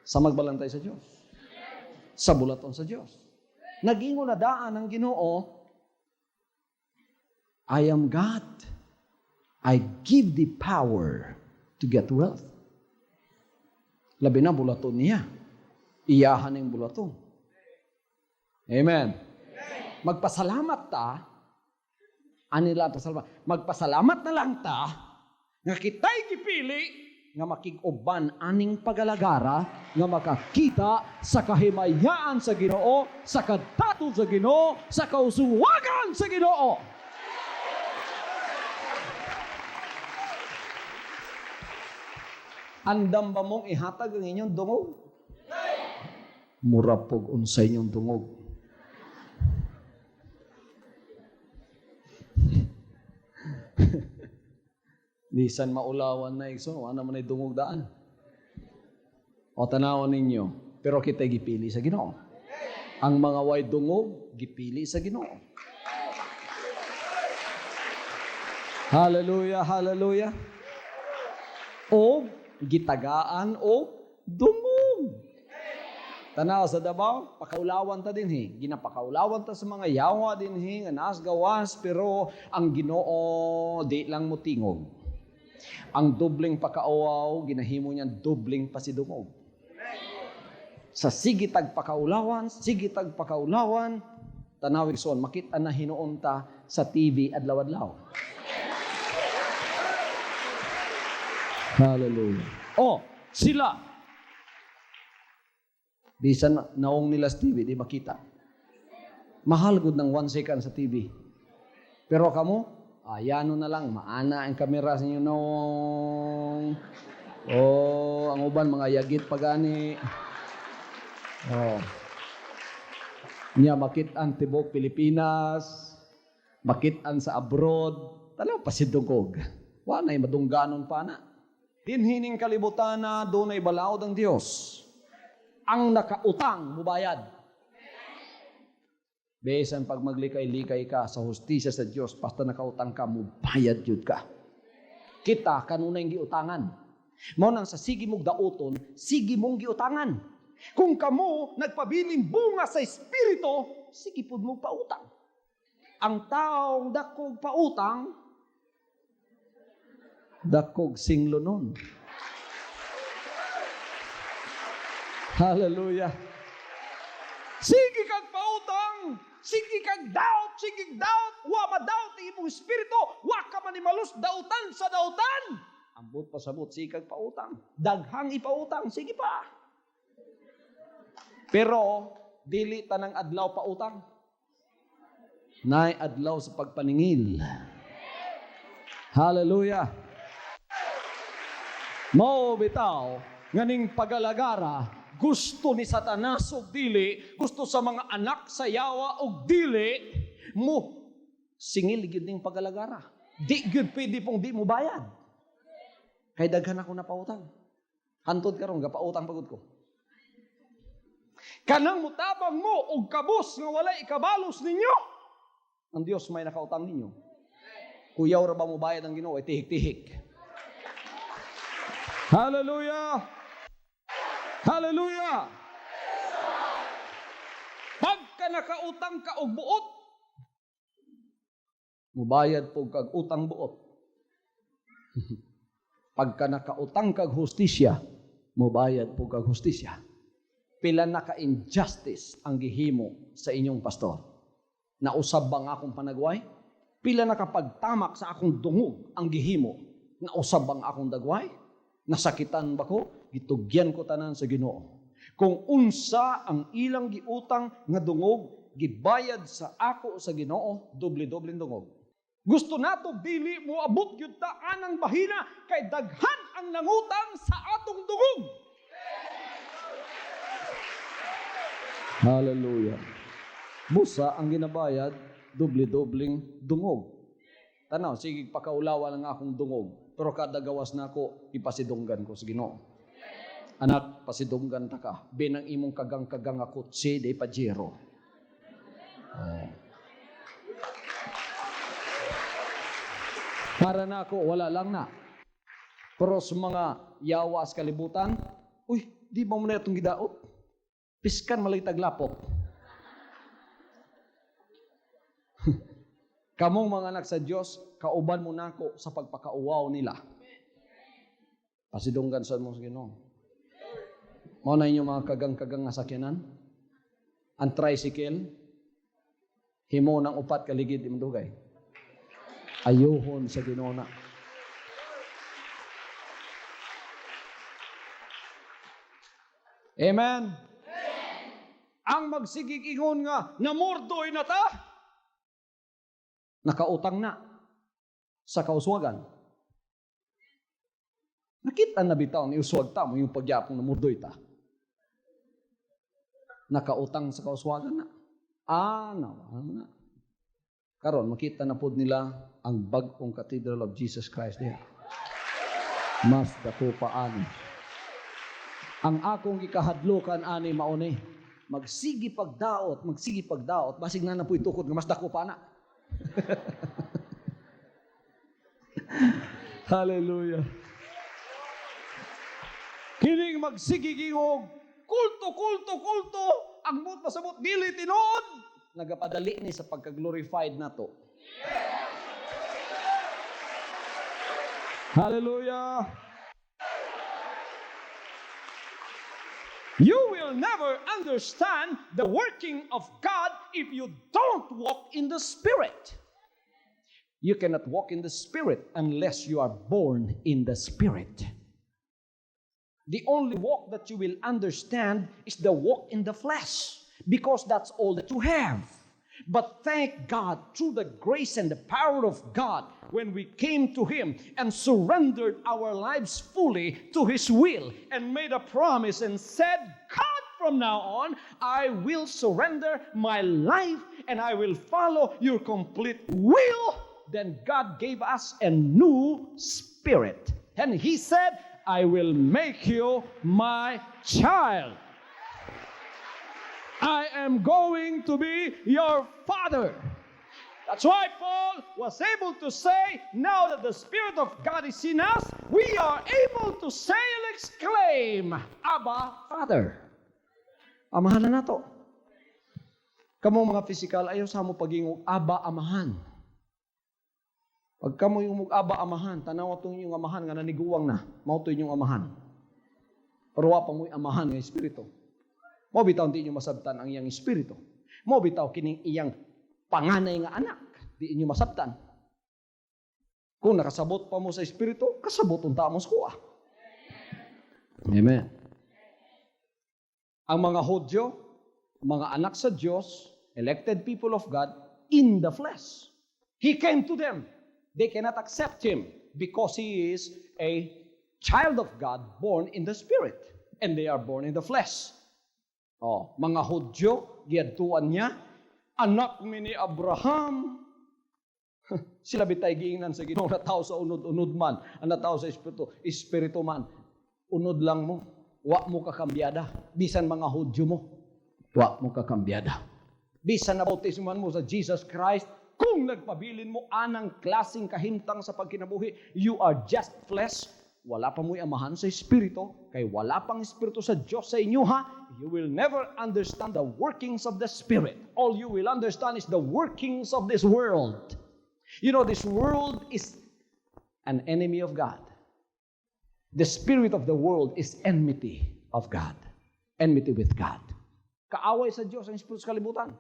Sa magbalantay sa Dios. Sa bulaton sa Dios. Nagingon na daan ang Ginoo, I am God. I give the power to get wealth. Labi na bulaton niya. Iyahan ng bulaton. Amen. Magpasalamat ta. Anila pasalamat. Magpasalamat na lang ta nga kita'y gipili nga makig-uban aning pagalagara nga makakita sa kahimayaan sa Ginoo, sa kadto sa Ginoo, sa kausuwagan sa Ginoo. Andam ba mong ihatag ang inyong dungog? Murapog unsay inyong dungog. Bisan maulawan na igso, ano man ay dungog daan. O tanawan ninyo, pero kita gipili sa Ginoo. Ang mga way dungog, gipili sa Ginoo. Hallelujah, hallelujah. O gitagaan o dungog. Tanaw sa Davao, pakaulawan ta dinhi. Ginapakaulawan ta sa mga yawa dinhi nga naas gawas, pero ang Ginoo di lang mutingog. Ang dobling pakauaw, ginahimo niya dobling pasidungog. Sa sigitag pakaulawan, tanawig son, makita na hinuon ta sa TV adlaw-adlaw. Hallelujah. Oh, sila. Bisan naong nila sa TV, di makita. Mahal gud ng 1 second sa TV. Pero kamo, ayano na lang, maana ang kamera sa inyo noong. Oh, ang uban, mga yagit pagani. Oh. Niya, makitaan tibok Pilipinas, makitaan sa abroad, talagang pasidugog. Wanay madungganon pa na. Dinhining kalibutan na doon ay balaod ang Diyos. Ang nakautang, mubayad. Besan pag maglikay-likay ka sa hustisya sa Diyos, basta nakautang ka, mubayad yun ka. Kita, kanunay yung giutangan. Mao nang sa sige mong dauton, sige mong giutangan. Kung kamo nagpabiling bunga sa Espiritu, sige po mong pautang. Ang taong dakog pautang, dakog singlonon. Hallelujah. Sige kag pautang, sige kag doubt, wa ma-doubt ang imong espiritu, wa ka manimalus dautan sa dautan. Ambot pa sabot, sige kag pautang. Daghang ipautang, sige pa. Pero, dili tanang adlaw pautang. Nay adlaw sa pagpaningil. Hallelujah. Mao bitaw, nganing pagalagara, gusto ni Satanas og dili, gusto sa mga anak sa yawa og dili, mo singil gyud ning pagalagara. Di gyud pwede pong di mo bayad. Kay daghan ako na pautang. Hantod karon gapautang pagud ko. Kanang mutabang mo og kabus nga walay ikabalos ninyo. Ang Dios may nakautang ninyo. Kuyaw ra ba mo bayad ang Ginoo? Tihik-tihik. Hallelujah! Hallelujah! Pagka nakautang ka og buot, mubayad po kag utang buot. Pagka nakautang kag hustisya, mubayad po kag hustisya. Pila na ka-injustice ang gihimo sa inyong pastor. Nausab ba nga akong panagway? Pila na kapagtamak sa akong dungog ang gihimo. Nausab ba nga akong dagway? Nasakitan ba ko? Gitugyan ko tanan sa Ginoo. Kung unsa ang ilang giutang nga dungog, gibayad sa ako sa Ginoo, doble-doble dungog. Gusto nato dili mo abot gyud ta anang bahina kay daghan ang nangutang sa atong dungog. Hallelujah. Busa ang ginabayad, doble-dobleng dungog. Tanaw, sige pakaulawa lang akong dungog. Pero kada gawas na ako, ipasidunggan ko sa Ginoo. Anak, pasidunggan ta ka. Binang imong kagang-kagang ako, de pajero. Oh. Para na ako, wala lang na. Pero sa mga yawa sa kalibutan, uy, di ba mo na itong gidaot? Piskan malay taglapot. Kamong mga anak sa Diyos, kauban mo na ako sa pagpakauwaw nila. Pasidunggan sa mo sa Ginoo. Mao na inyong mga kagang-kagang nga sakyanan. Ang tricycle, himo ng 4 kaligid imong dugay. Ayuhon sa Ginoo na. Amen? Ang magsigig ingon nga, namordoy na ta, nakautang na sa kauswagan. Nakita na bitaw ni uswag ta mo yung pagyapong namordoy ta. Nakautang sa kauswagan na. Nawala na. Karon makita na pod nila ang bag-ong Cathedral of Jesus Christ diha. Mas dako pa ani. Ang akong gikahadlokan ani mao ni magsigi pagdaot, basig na napoy tukod nga mas dako pa na. Hallelujah. Kining magsigi gingog, kulto, ang mo't pasabot dili tinuod, nagapadali ni sa pagka-glorified nato. Hallelujah. You will never understand the working of God if you don't walk in the Spirit. You cannot walk in the Spirit unless you are born in the Spirit. The only walk that you will understand is the walk in the flesh, because that's all that you have. But thank God, through the grace and the power of God, when we came to Him and surrendered our lives fully to His will and made a promise and said, God, from now on, I will surrender my life and I will follow your complete will. Then God gave us a new spirit. And He said, I will make you my child. I am going to be your father. That's why Paul was able to say, now that the Spirit of God is in us, we are able to say and exclaim, Abba, Father. Amahan na nato. Kamong mga physical, ayaw sa mo pagingog, Abba, Amahan. Pag kamo yung Abba, Amahan, tanaw itong yung Amahan nga naniguwang na, mauto yung Amahan. Pero wa pa mo'y Amahan ng Espiritu. Mo bitaw di inyo masabtan ang iyang espiritu. Mo bitaw kining iyang panganay nga anak, di inyo masabtan. Kung nakasabot pa mo sa espiritu, kasabot unta mo sa kuha. Amen. Ang mga Hudyo, mga anak sa Diyos, elected people of God, in the flesh. He came to them. They cannot accept Him because He is a child of God born in the Spirit. And they are born in the flesh. Mga Hudyo, giadtuan niya, anak mi ni Abraham. Sila bitay giingnan sa Ginoo na tao sa unod-unod man, ang tao sa espiritu man. Unod lang mo, wa mo kakambyada. Bisan mga Hudyo mo, wa mo kakambyada. Bisan na bautismuhan mo sa Jesus Christ, kung nagpabilin mo anang klaseng kahimtang sa pagkinabuhi, you are just flesh. Wala pa mo'y amahan sa Espiritu, kay wala pang Espiritu sa Diyos sa inyo ha, you will never understand the workings of the Spirit. All you will understand is the workings of this world. You know, this world is an enemy of God. The spirit of the world is enmity of God. Enmity with God. Kaaway sa Diyos ang Espiritu sa kalibutan.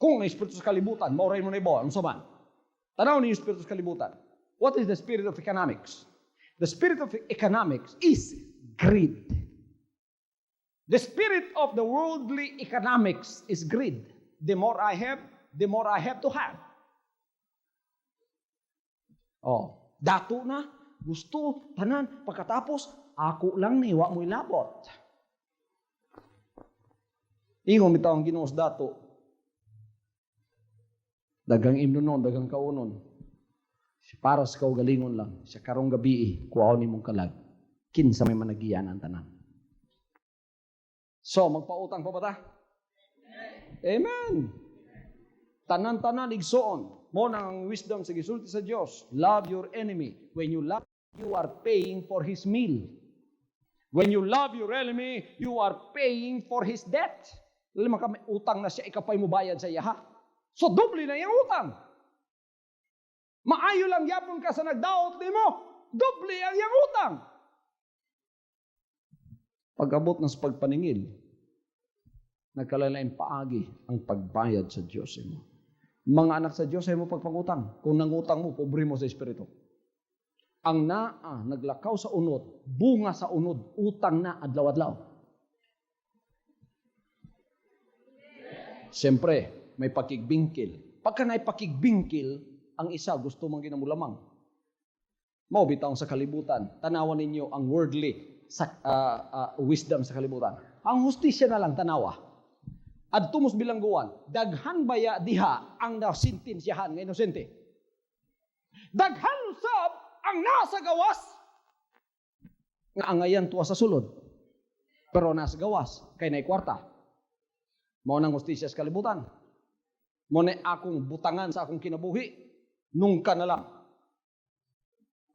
Kung ang Espiritu sa kalibutan, mauray mo na ibo, ano saman? Tanaw niyo yung Espiritu sa kalibutan. What is the spirit of economics? The spirit of economics is greed. The spirit of the worldly economics is greed. The more I have to have. Dato na, gusto, tanan, pagkatapos, ako lang ni, wa mo'y labot. Ingon bitaw ang Ginoo sa dato. Dagang imnonon, dagang kaunon. Para sa kaugalingon lang, sa karong gabi, kuwaon ni mong kalag, kinsa may managiyan ang tanan. So, magpautang pa ba ta? Amen. Tanan-tanan, igsoon. Mo nang wisdom sa gisulti sa Diyos. Love your enemy. When you love, you are paying for his meal. When you love your enemy, you are paying for his debt. Lalo may utang na siya, ikapay mo bayad sa iya ha. So, doble na yung utang. Maayo lang yapon ka sa nagdaot ni mo. Doble ang iyang utang. Pag-abot ng pagpaningil, nagkalalaing paagi ang pagbayad sa Diyos mo. Mga anak sa Diyos ay mo pagpangutang. Kung nangutang mo, pobre mo sa Espiritu. Ang naglakaw sa unod, bunga sa unod, utang na adlaw-adlaw. Siyempre, may pakigbingkil. Pagka na pakigbingkil, ang isa gusto mong ginamulamang. Mao bitaw sa kalibutan. Tanawan ninyo ang worldly wisdom sa kalibutan. Ang hustisya na lang tanawa. Adto mos bilangguan, daghan baya diha ang nasintensyahan nga inosente. Daghan usab ang nasa gawas nga angayan tuwa sa sulod. Pero nasa gawas kay nay kwarta. Mao nang hustisya sa kalibutan. Mao na akong butangan sa akong kinabuhi. Nungka na lang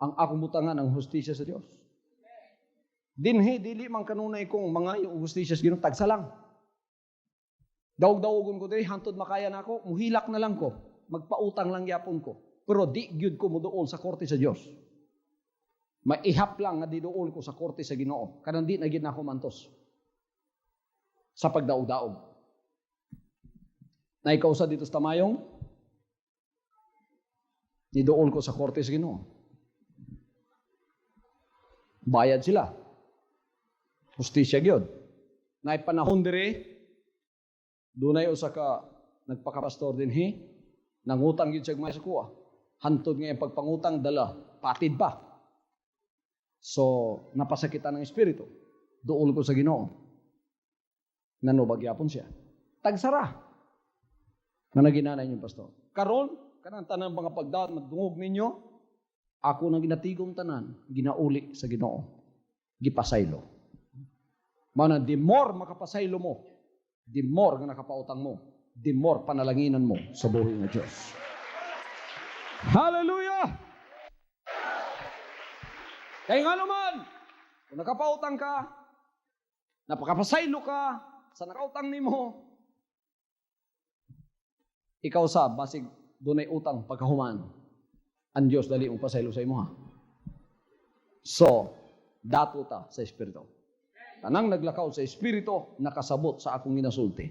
ang akong butangan ang hustisya sa Dios. Dinhi dili man kanunay kong mga yung hustisya sa Ginoo tagsa lang. Daog-daogon ko diri hantod makaya nako, muhilak na lang ko, magpautang lang yapon ko. Pero di gyud ko moduol sa korte sa Dios. Maihap lang nga diduol ko sa korte sa Ginoo. Kanang di na gid nako mantos. Sa pagdaog-daog. Na ikaw sa dito sa tamayong, diduol ko sa korte sa Ginoo. Bayad sila. Hustisya gyud. Na panahon diri, dunay usa ka nagpakapastor dinhi, nangutang gyud siya mga sukuha. Hantod nga yung pagpangutang dala, patid pa. So, napasakitan ng espiritu. Duol ko sa Ginoo. Nanubagyapon siya. Tagsara. Na naginanay niyo, pastor. Karon, kanang tanan mga pagdaot madungog ninyo, ako nang ginatigong tanan, ginauli sa Ginoo. Gipasaylo. Mana, the more makapasaylo mo, the more nga nakapautang mo, the more panalanginan mo sa buhay ng Diyos. Hallelujah! Kaya nga naman, kung nakapautang ka, napakapasaylo ka, sa nakautang ni mo, ikaw sa, basig, dunay utang pagkahuman, ang Diyos dali mong pasaylo sa imo ha. So, dato ta sa Espiritu. Tanang naglakaw sa Espiritu, nakasabot sa akong ginasulti.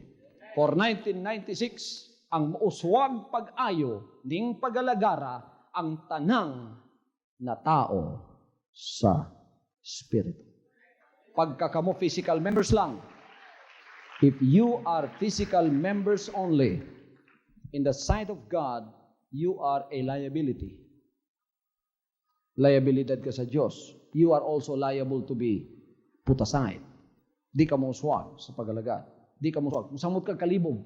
For 1996, ang uswag pag-ayo ning pagalagara ang tanang na tao sa Espiritu. Pagkakamo physical members lang. If you are physical members only, in the sight of God, you are a liability. Liabilidad ka sa Diyos. You are also liable to be put aside. Di ka muswag sa pagalagad. Di ka muswag. Musamot kag kalibog.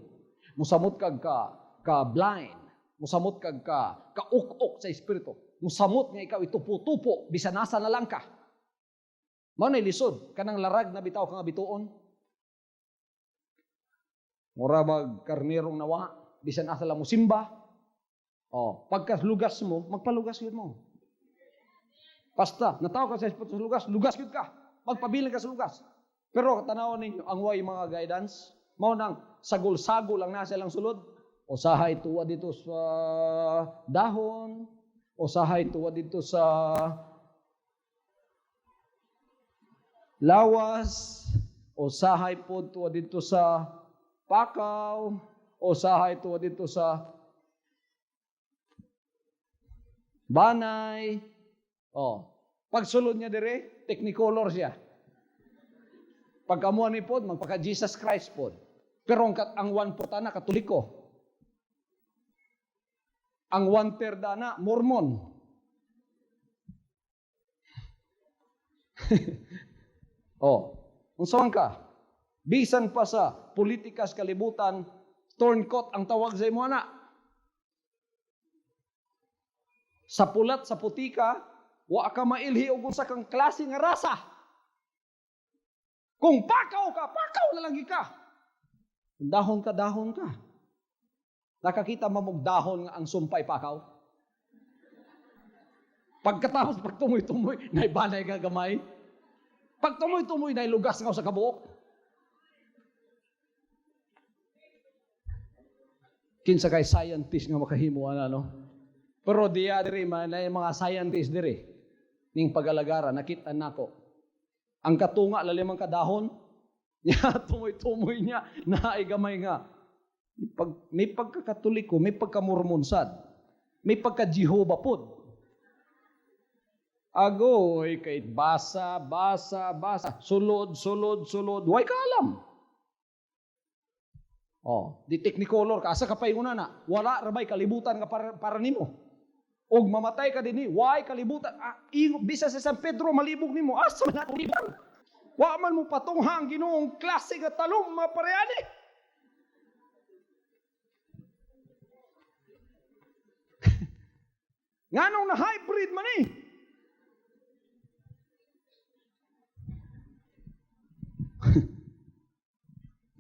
Musamot kag ka blind. Musamot kag ka uk-uk sa espiritu. Musamot nga ikaw itupo-tupo. Bisan nasa na lang ka. Mao na lisod. Kanang larag na bitaw ka nga bituon. Mura magkarnerong nawa. Bisan nasa lang mo simba. O, pagkalugas mo, magpalugas yun mo. Basta, nataw ka sa espiritu sa lugas, lugas yun ka. Magpabiling ka sa lugas. Pero tanawan ninyo, ang way mga guidance, mao nang sagol-sagol lang nasa lang sulod. O sahay tuwa dito sa dahon, o sahay tuwa dito sa lawas, o sahay po tuwa dito sa pakaw, o sahay tuwa dito sa banay. O, pagsulod niya dire, technicolor siya. Pagkamuan ni pod, magpaka Jesus Christ pod. Pero ang one po na, Katoliko. Ang one-third na, Mormon. Unsaon ka? Bisan pa sa politikas kalibutan, turncoat ang tawag sa imo ana. Sa pulat, sa putika, wa ka mailhi og unsa kang klase nga rasa. Kung pakaw ka, pakaw na lang ka. Dahon ka, dahon ka. Nakakita mo mong dahon nga ang sumpay pakaw? Pagkatapos, pag tumoy-tumoy, naibanay ka gamay. Pag tumoy-tumoy, nailugas nga sa kabuok. Kinsa kay scientist nga makahimo ano? Pero diya diri man mga scientist diri ning pag-alagara nakita nako. Ang katunga lalimang kadahon niya tumoy-tumoy niya naay gamay nga. May pagkakatoliko, may pagkamormonsad, may pagka-Jehovah pod. Agoy kay basa, sulod. Way ka alam. Oh, di technicolor ka asa ka painguna na. Wala ra bay kalibutan ka para nimo. Og mamatay ka dinhi, why kalibutan? Bisa sa San Pedro malibog nimo. Asa man kalibutan? Wa man mo patungha ang Ginoong klase nga talong maparehani. Nganong na hybrid man eh.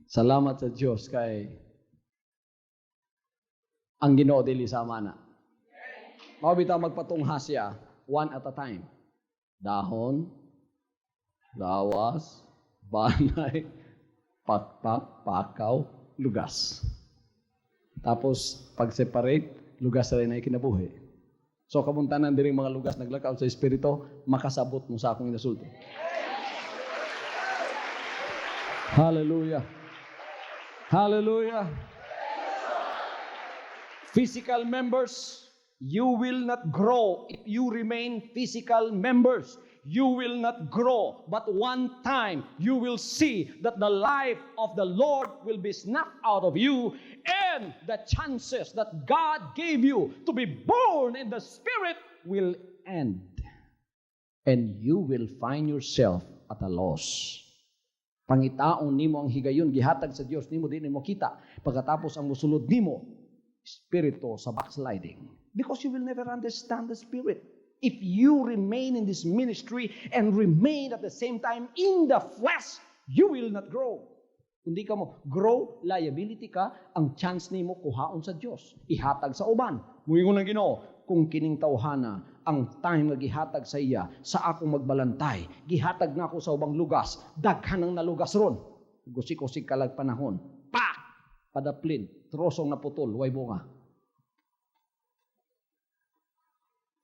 Salamat sa Diyos kay ang Ginoo dili sama na. Mao bitaw magpatungha siya one at a time. Dahon, lawas, banay, pakpak, pakaw, lugas. Tapos pag-separate, lugas rin ay kinabuhi. So kabuntanan diri mga lugas naglakaw sa espiritu, makasabot mo sa akong inasulti. Hallelujah. Hallelujah. Physical members, you will not grow if you remain physical members. You will not grow, but one time you will see that the life of the Lord will be snapped out of you, and the chances that God gave you to be born in the Spirit will end. And you will find yourself at a loss. Pangitaon nimo ang higayon gihatag sa Dios nimo di nimo kita pagkatapos ang musulod nimo espiritu sa backsliding, because you will never understand the Spirit if you remain in this ministry and remain at the same time in the flesh. You will not grow. Kundi ka mo grow, liability ka, ang chance nimo kuhaon sa Dios ihatag sa uban. Muingon ang Ginoo, kung kining tawhana ang time nga gihatag sa iya sa akong magbalantay, gihatag na ako sa ubang lugas, daghan ang nalugas ron. Gusik-usik kalag panahon, padaplin, trosong na putol, way bunga.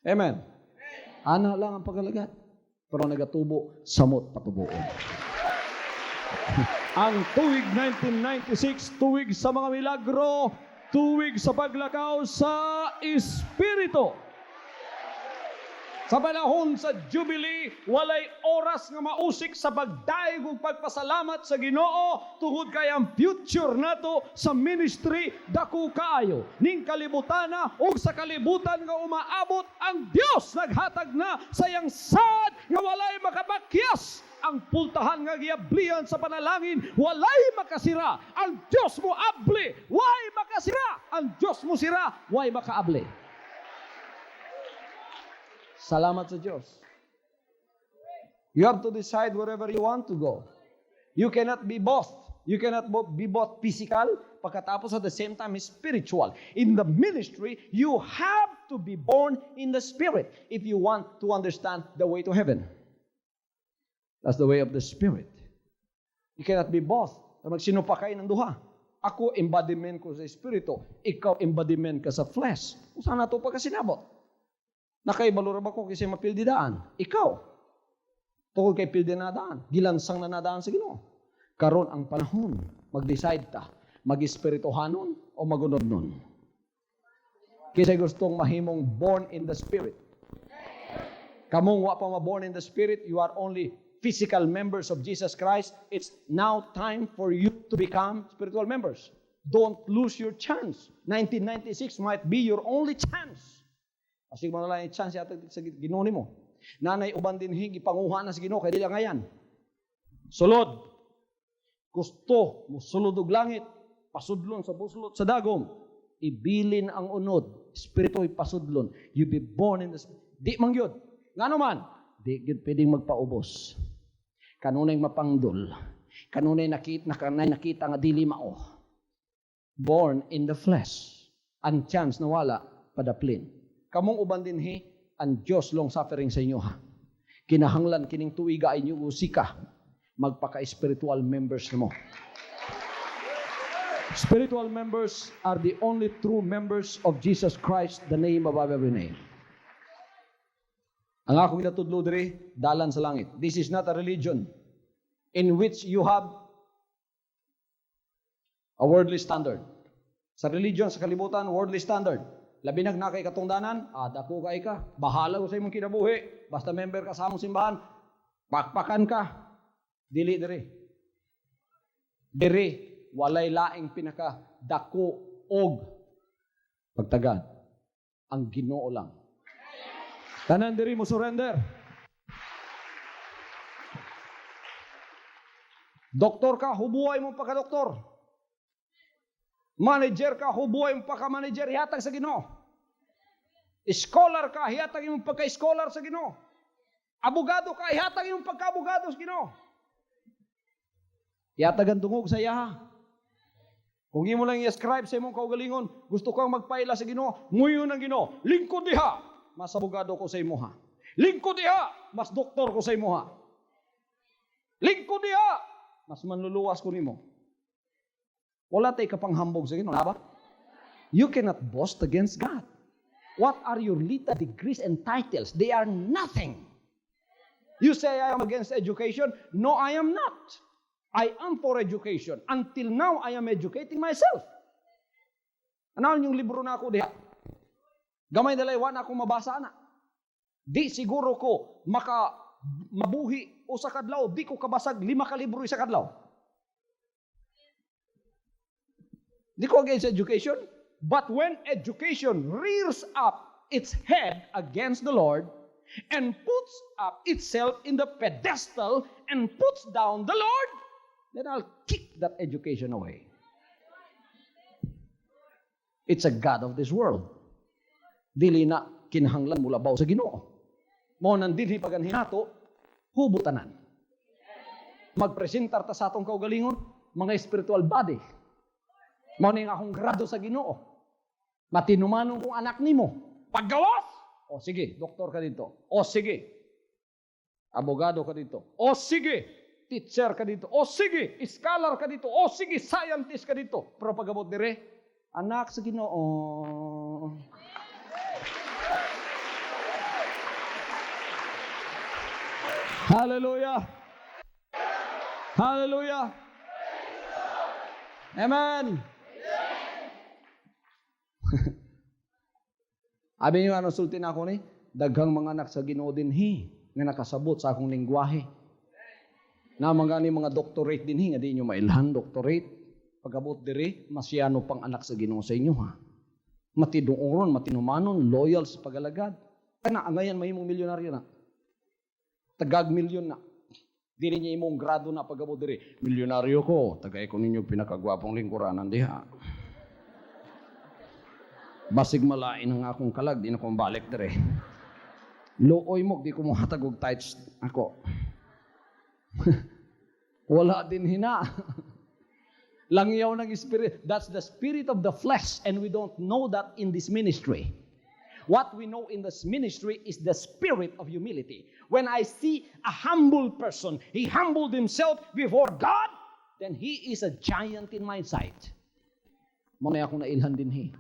Amen. Ana lang ang pagalagat, pero nagatubo, samot patubuon. Ang tuwig 1996, tuwig sa mga milagro, tuwig sa paglakaw sa Espiritu. Sa panahon sa Jubilee, walay oras nga mausik sa pagdaig ug pagpasalamat sa Ginoo tungod kay ang future nato sa ministry dako kaayo. Ning kalibutana ug sa kalibutan nga umaabot, ang Dios naghatag na sa iyang sad nga walay makapakyas. Ang pultahan nga giablihan sa panalangin, walay makasira. Ang Dios mo abli, way makasira. Ang Dios mo sira, way makaabli. Salamat sa Diyos. You have to decide wherever you want to go. You cannot be both. You cannot be both physical, pagkatapos at the same time spiritual. In the ministry, you have to be born in the Spirit if you want to understand the way to heaven. That's the way of the Spirit. You cannot be both. Magsinupa kayo ng duha. Ako, embodiment ko sa Espiritu. Ikaw, embodiment ka sa flesh. Kung saan nato pagkasinabot? Nakaibalo ba ko kasi mapildi daan? Ikaw. Tungkol kay pildi na daan. Gilansang na nadaan sa Ginoo. Karon ang panahon, mag-decide ta. Mag-espirituhanon o magunod nun. Kasi gustong mahimong born in the Spirit. Kamong wa pa ma-born in the Spirit, you are only physical members of Jesus Christ. It's now time for you to become spiritual members. Don't lose your chance. 1996 might be your only chance. Kasi mo na lang yung chance yata sa Ginoo nimo. Nanay uban din higi panguha na sa Ginoo kay dili ngayan. Sulod. Gusto mo sulod og langit, pasudlon sa buslot sa dagom. Ibilin ang unod, espiritu ipasudlon. You be born in the Spirit. Di man gyud. Ngano man? Di gyud pwedeng magpaubos. Kanunay mapangdol. Kanunay nakita nga dili mao. Born in the flesh. Ang chance na wala padaplin. Kamong uban dinhi ang Dios long suffering sa inyo ha. Kinahanglan kining tuiga inyo usika magpaka-spiritual members nimo. Spiritual members are the only true members of Jesus Christ, the name above every name. Ang akong ginatudlo diri, dalan sa langit. This is not a religion in which you have a worldly standard. Sa religion, sa kalibutan, worldly standard. Labi na kay katungdanan, dako kay ka, bahala ko sa imong kinabuhi, basta member ka sa among simbahan, pakpakan ka, dili diri. Diri, walay laing pinaka dako og pagtagad ang Ginoo lang. Tanan diri mo surrender. Doktor ka, hubuhay mo pagka-doktor. Manager ka, hubuhay mo pagka-manager, hihatag sa Ginoo. Scholar ka, hihatag mo pagka-scholar sa Ginoo. Abogado ka, hihatag mo pagka-abogado sa Ginoo. Hihatag ang dungog sa iya. Kung imo lang i-ascribe sa imong kaugalingon, gusto kang magpaila sa Ginoo, nguyon ang Ginoo, lingkod diha, mas abogado ko sa imuha. Lingkod diha, mas doktor ko sa imuha. Lingkod diha, mas manluluwas ko nimo. Wala tay kapanghambog sa Ginoo, ba? You cannot boast against God. What are your little degrees and titles? They are nothing. You say I am against education? No, I am not. I am for education. Until now, I am educating myself. Ano yung libro na ako diha? Gamay dalaywan ako mabasa na. Di siguro ko mabuhi o sa kadlaw, di ko kabasag 5 ka libro sa kadlaw. Di ko against education, but when education rears up its head against the Lord and puts up itself in the pedestal and puts down the Lord, then I'll kick that education away. It's a god of this world. Dili na kinahanglan mo labaw sa Ginoo. Mo nang dili pagan hinato, hubutanan. Magpresentar ta sa atong kaugalingon, mga spiritual body. Mo ning akong grado sa Ginoo. Matinumanon kong anak nimo. Paggawas! O sige, doktor ka dito. O sige, abogado ka dito. O sige, teacher ka dito. O sige, scholar ka dito. O sige, scientist ka dito. Pero pagabot dire, anak sa Ginoo. Hallelujah. Hallelujah. Amen. Abi niyo ano sulti na ako ni? Daghang mga anak sa Ginoo dinhi nga nakasabot sa akong lengguwahe. Na mga doctorate dinhi nga di inyo mailhan doctorate. Pagabot diri, masyano pang anak sa Ginoo sa inyo ha. Matidunguron, matinumanon, loyal sa pagalagad. Kana angayan mahimong milyonaryo na. Tagag milyon na. Dili niya imong grado na pagabot diri. Milyonaryo ko, tagay ko ninyo pinakagwapong lingkuranan diha. Basig malain ang akong kalag, di na kong balik diri. Looy mo, di ko mo hatagog tights ako. Wala din hina. Langyaw ng spirit. That's the spirit of the flesh and we don't know that in this ministry. What we know in this ministry is the spirit of humility. When I see a humble person, he humbled himself before God, then he is a giant in my sight. Munay akong nailhan din he.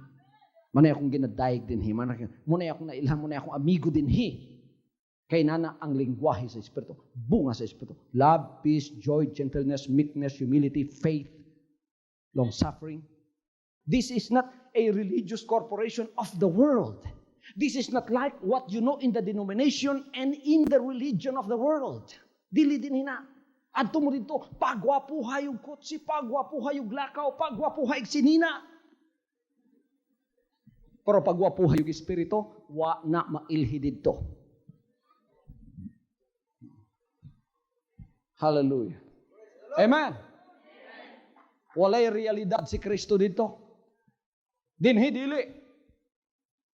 Munay akong ginadaig din he. Munay akong nailhan, munay akong amigo din he. Kay nana ang lingwahe sa Espiritu, bunga sa Espiritu. Love, peace, joy, gentleness, meekness, humility, faith, long-suffering. This is not a religious corporation of the world. This is not like what you know in the denomination and in the religion of the world. Dili din hina. Adto mo dito, pagwapuhay yung kotse, pagwapuhay yung lakaw, pagwapuhay yung sinina. Pero pagwapuhay yung espiritu, wa na mailhi dito. Hallelujah. Amen. Walay realidad si Kristo dito. Dinhi dili.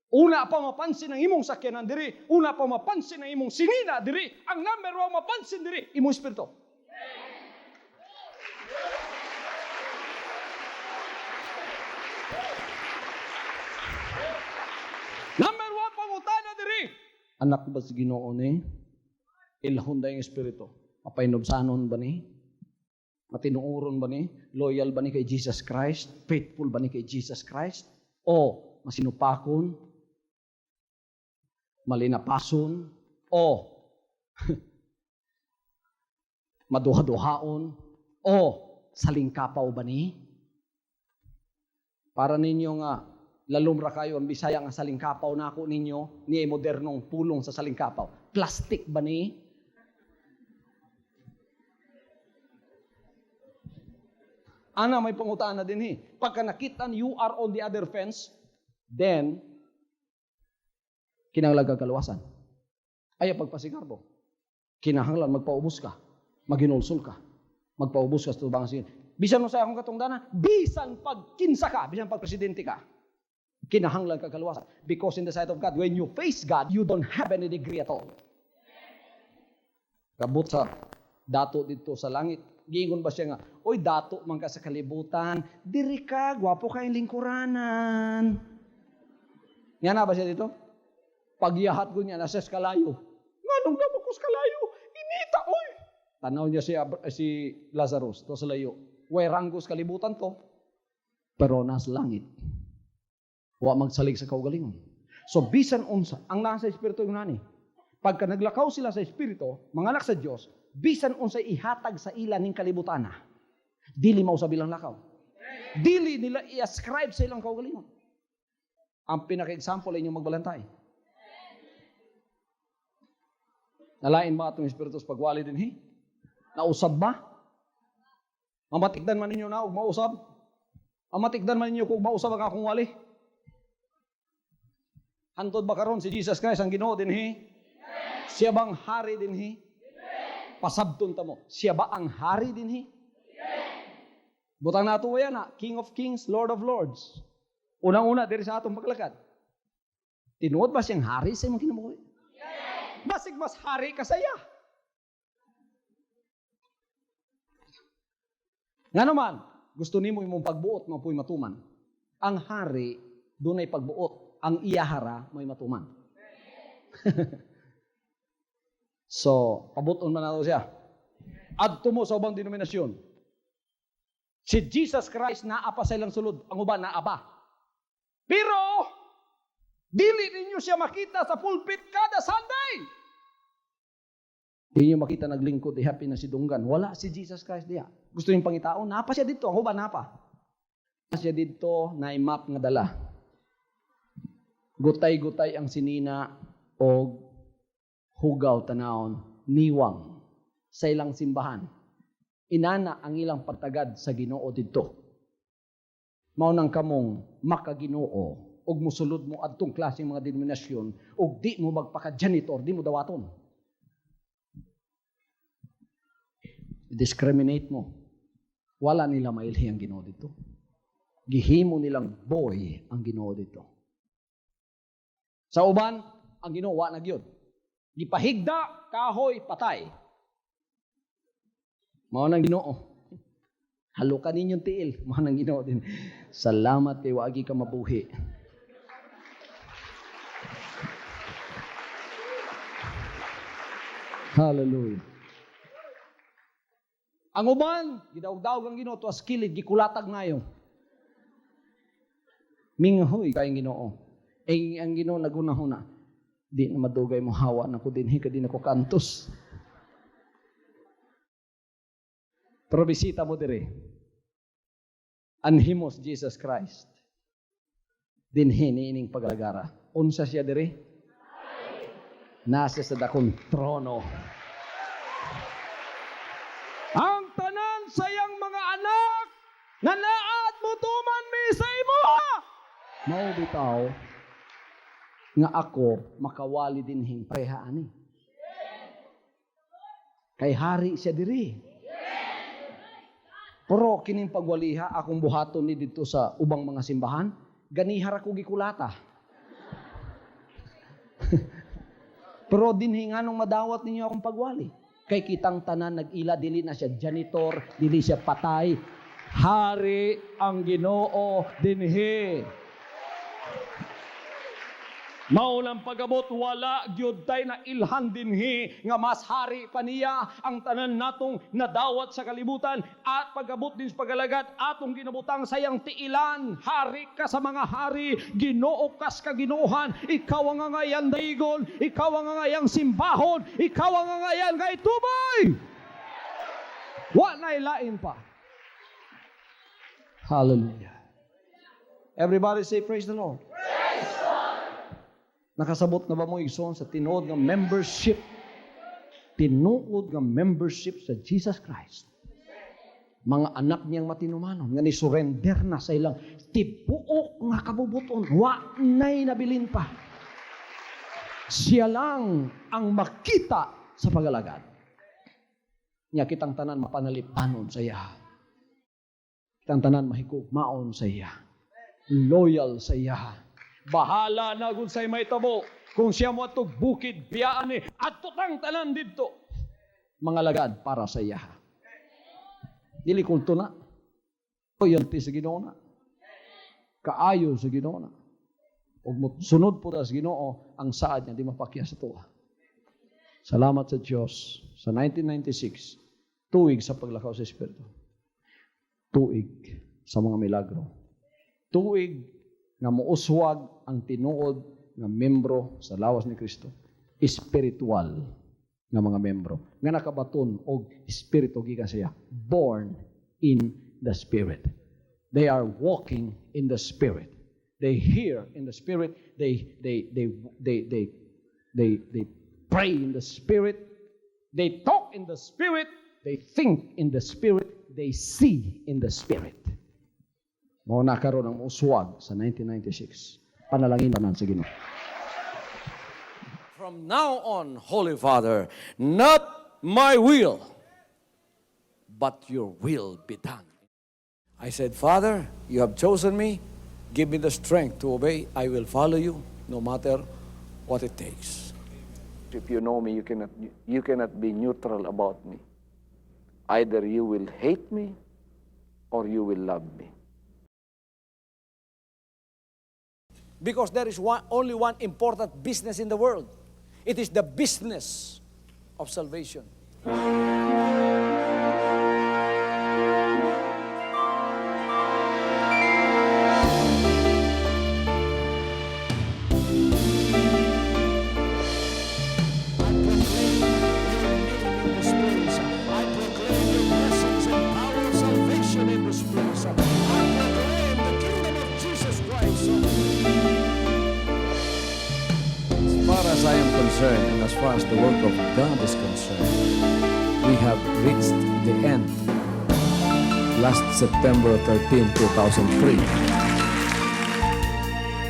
Una pa mapansin ang imong sakyanan diri, una pa mapansin ang imong sinina diri, ang number 1 mapansin diri, imong espiritu. Number 1 pangutana diri. Anak ba si Ginoo ni? Ilhon da yung espiritu. Mapainobsanon ba ni? Matinuuron ba ni? Loyal ba ni kay Jesus Christ? Faithful ba ni kay Jesus Christ? O masinupakon? Malinapason? O maduha-duhaon? O salingkapaw ba ni? Para ninyo nga, lalumra kayo ang Bisaya nga salingkapaw na ako ninyo, niya modernong pulong sa salingkapaw. Plastic ba ni? Ana may pangutaan na din Pagka nakitan you are on the other fence, then kinahanglan kag kaluwasan. Ay pagpasigarbo. Kinahanglan magpaubos ka, maginulsol ka, magpaubos ka sa tubang sin. Bisan mo sa akong katungdanan, bisan pagkinsa ka, bisan pag presidente ka, kinahanglan kag kaluwasan. Because in the sight of God, when you face God, you don't have any degree at all. Kabut sa dato dito sa langit. Giingon ba siya nga, oy dato man ka sa kalibutan, diri ka, gwapo ka yung lingkuranan. Nga na ba siya dito? Pagyahat ko niya, nasa eskalayo. Nganong dapat ko eskalayo? Inita, oy! Tanaw niya si Lazarus, to sa layo. Way ranggos kalibutan to, pero nasa langit. Wa magsalig sa kaugalingon. So, bisan unsa, ang nasa Espiritu yung nani. Pagka naglakaw sila sa Espiritu, mga anak sa Diyos, bisan unsa ihatag sa ila ning kalibutana, dili mao sa bilang lakaw. Dili nila i-ascribe sa ilang kaugalingon. Ang pinaka-example ay inyong magbalantay. Nalain ba itong Espiritu sa pagwali din Nausab ba? Mamatikdan man ninyo na kung mausab? Mamatikdan man ninyo kung mausab ang akong wali? Hantod ba karon si Jesus Christ ang Ginoo din Siya bang hari din Pasabton ta mo. Siya ba ang hari din Butang nato yan King of Kings, Lord of Lords. Unang-una diri sa atong paglakad. Tinuod ba siyang hari sa imong kinabuhi? Basig mas hari ka saya. Nga naman, gusto nimo imong pagbuot, mapuy matuman. Ang hari, doon ay pagbuot. Ang iyahara, may matuman. So, pabuton man nato siya. Adto mo sa ubang denominasyon. Si Jesus Christ naapa sa ilang sulod. Ang uban naapa. Pero, dili ninyo siya makita sa pulpit kada Sunday. Hindi nyo makita naglingkod, happy na si Dunggan. Wala si Jesus Christ diya. Gusto yung pangitao, napa siya dito. Ang uban napa. Siya dito na map nga dala. Gutay-gutay ang sinina o hugaw tanawon, niwang sa ilang simbahan. Inana ang ilang pagtagad sa Ginoo dito. Mao nang kamong makaginoo og musulod mo adtong klaseng mga denominasyon og di mo magpaka-janitor, di mo dawaton. Discriminate mo. Wala nila mailhi ang Ginoo dito. Gihimo nilang boy ang Ginoo dito. Sa uban, ang Ginoo wa na gyud. Gipahigda, kahoy, patay. Mao nang Ginoo. Halukan ninyong tiil. Mao nang Ginoo din. Salamat kay wagi ka mabuhi. Hallelujah. Ang uban, gidaog-daog ang Ginoo tuas kilid, gikulatag ngayon. Minghoy kayong Ginoo. Ang Ginoo nagunahuna. Di na madugay mo hawa na ko dinhi ka din ako kantos. Pero bisita mo dire. Anhimos Jesus Christ. Dinhi niining pagalagara. Unsa siya dire? Nasa sa dakong trono. Ang tanan sayang mga anak nga naat mutuman mi sa imuha. Mao bitaw nga ako makawali dinhing pareha ani. Kay hari siya diri. Pero kining pagwaliha akong buhaton ni dito sa ubang mga simbahan, ganihar ako gikulata. Pero dinhi nganong madawat ninyo akong pagwali. Kay kitang tanan nag-ila, dili na siya janitor, dili siya patay. Hari ang Ginoo dinhi. Maulang pagabot, wala gyud tay na ilhan dinhi nga mas hari pa niya ang tanan natong nadawat sa kalibutan at pagabot din sa pagalagad atong ginabutang sayang tiilan. Hari ka sa mga hari, Ginoo kas ka Ginoohan, ikaw ang ngayan daigon, ikaw ang ngayang simbahon, ikaw ang ngayan kay tubay. Wa nay lain pa. Hallelujah. Everybody say praise the Lord. Nakasabot na ba mo igsoon sa tinuod nga membership? Tinuod nga membership sa Jesus Christ. mga anak niyang matinumanon nga ni surrender na sa ilang tibuok nga kabubuton, wa nay nabilin pa. Siya lang ang makita sa pagalagad. Nya kitang tanan mapanalipanon sa iya. Kitang tanan mahigugmaon sa iya. Loyal sa iya. Bahala na kung sa'y may tabo. Kung siya mo atog bukid, biyaan ni, at tutang tanan dito. Mga lagad para sa iya. Dili kulto na. Loyalty sa Ginoo na. Kaayo sa Ginoo na. Ug sunod po ta sa Ginoo, ang saad niya di mapakya sa tuwa. Salamat sa Diyos. Sa 1996, tuig sa paglakaw sa Espiritu. Tuig sa mga milagro. Tuig nga muuswag ang tinuod nga membro sa lawas ni Kristo. Espiritual nga mga membro. Nga nakabaton og Espiritu gikan siya. Born in the Spirit. They are walking in the Spirit. They hear in the Spirit. They pray in the Spirit. They talk in the Spirit. They think in the Spirit. They see in the Spirit. Mao na karon ang uswag sa 1996. Panalangin tanan sa Ginoo. From now on, Holy Father, not my will, but your will be done. I said, Father, you have chosen me. Give me the strength to obey. I will follow you no matter what it takes. If you know me, you cannot be neutral about me. Either you will hate me or you will love me. Because there is only one important business in the world. It is the business of salvation. As I am concerned, and as far as the work of God is concerned, we have reached the end. Last September 13, 2003.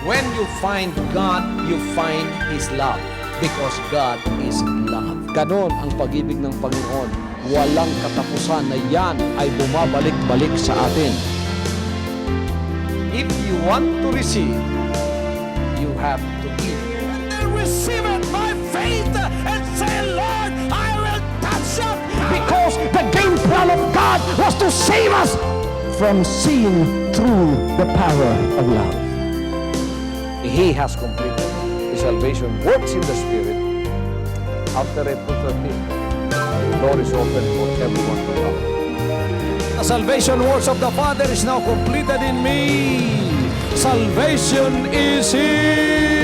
When you find God, you find His love. Because God is love. Ganon ang pag-ibig ng Panginoon. Walang katapusan na yan ay bumabalik-balik sa atin. If you want to receive, you have to give. Receive it by faith and say, Lord, I will touch up. Because the game plan of God was to save us from sin through the power of love. He has completed. The salvation works in the Spirit. After April 13th, the door is open for everyone to come. The salvation works of the Father is now completed in me. Salvation is here.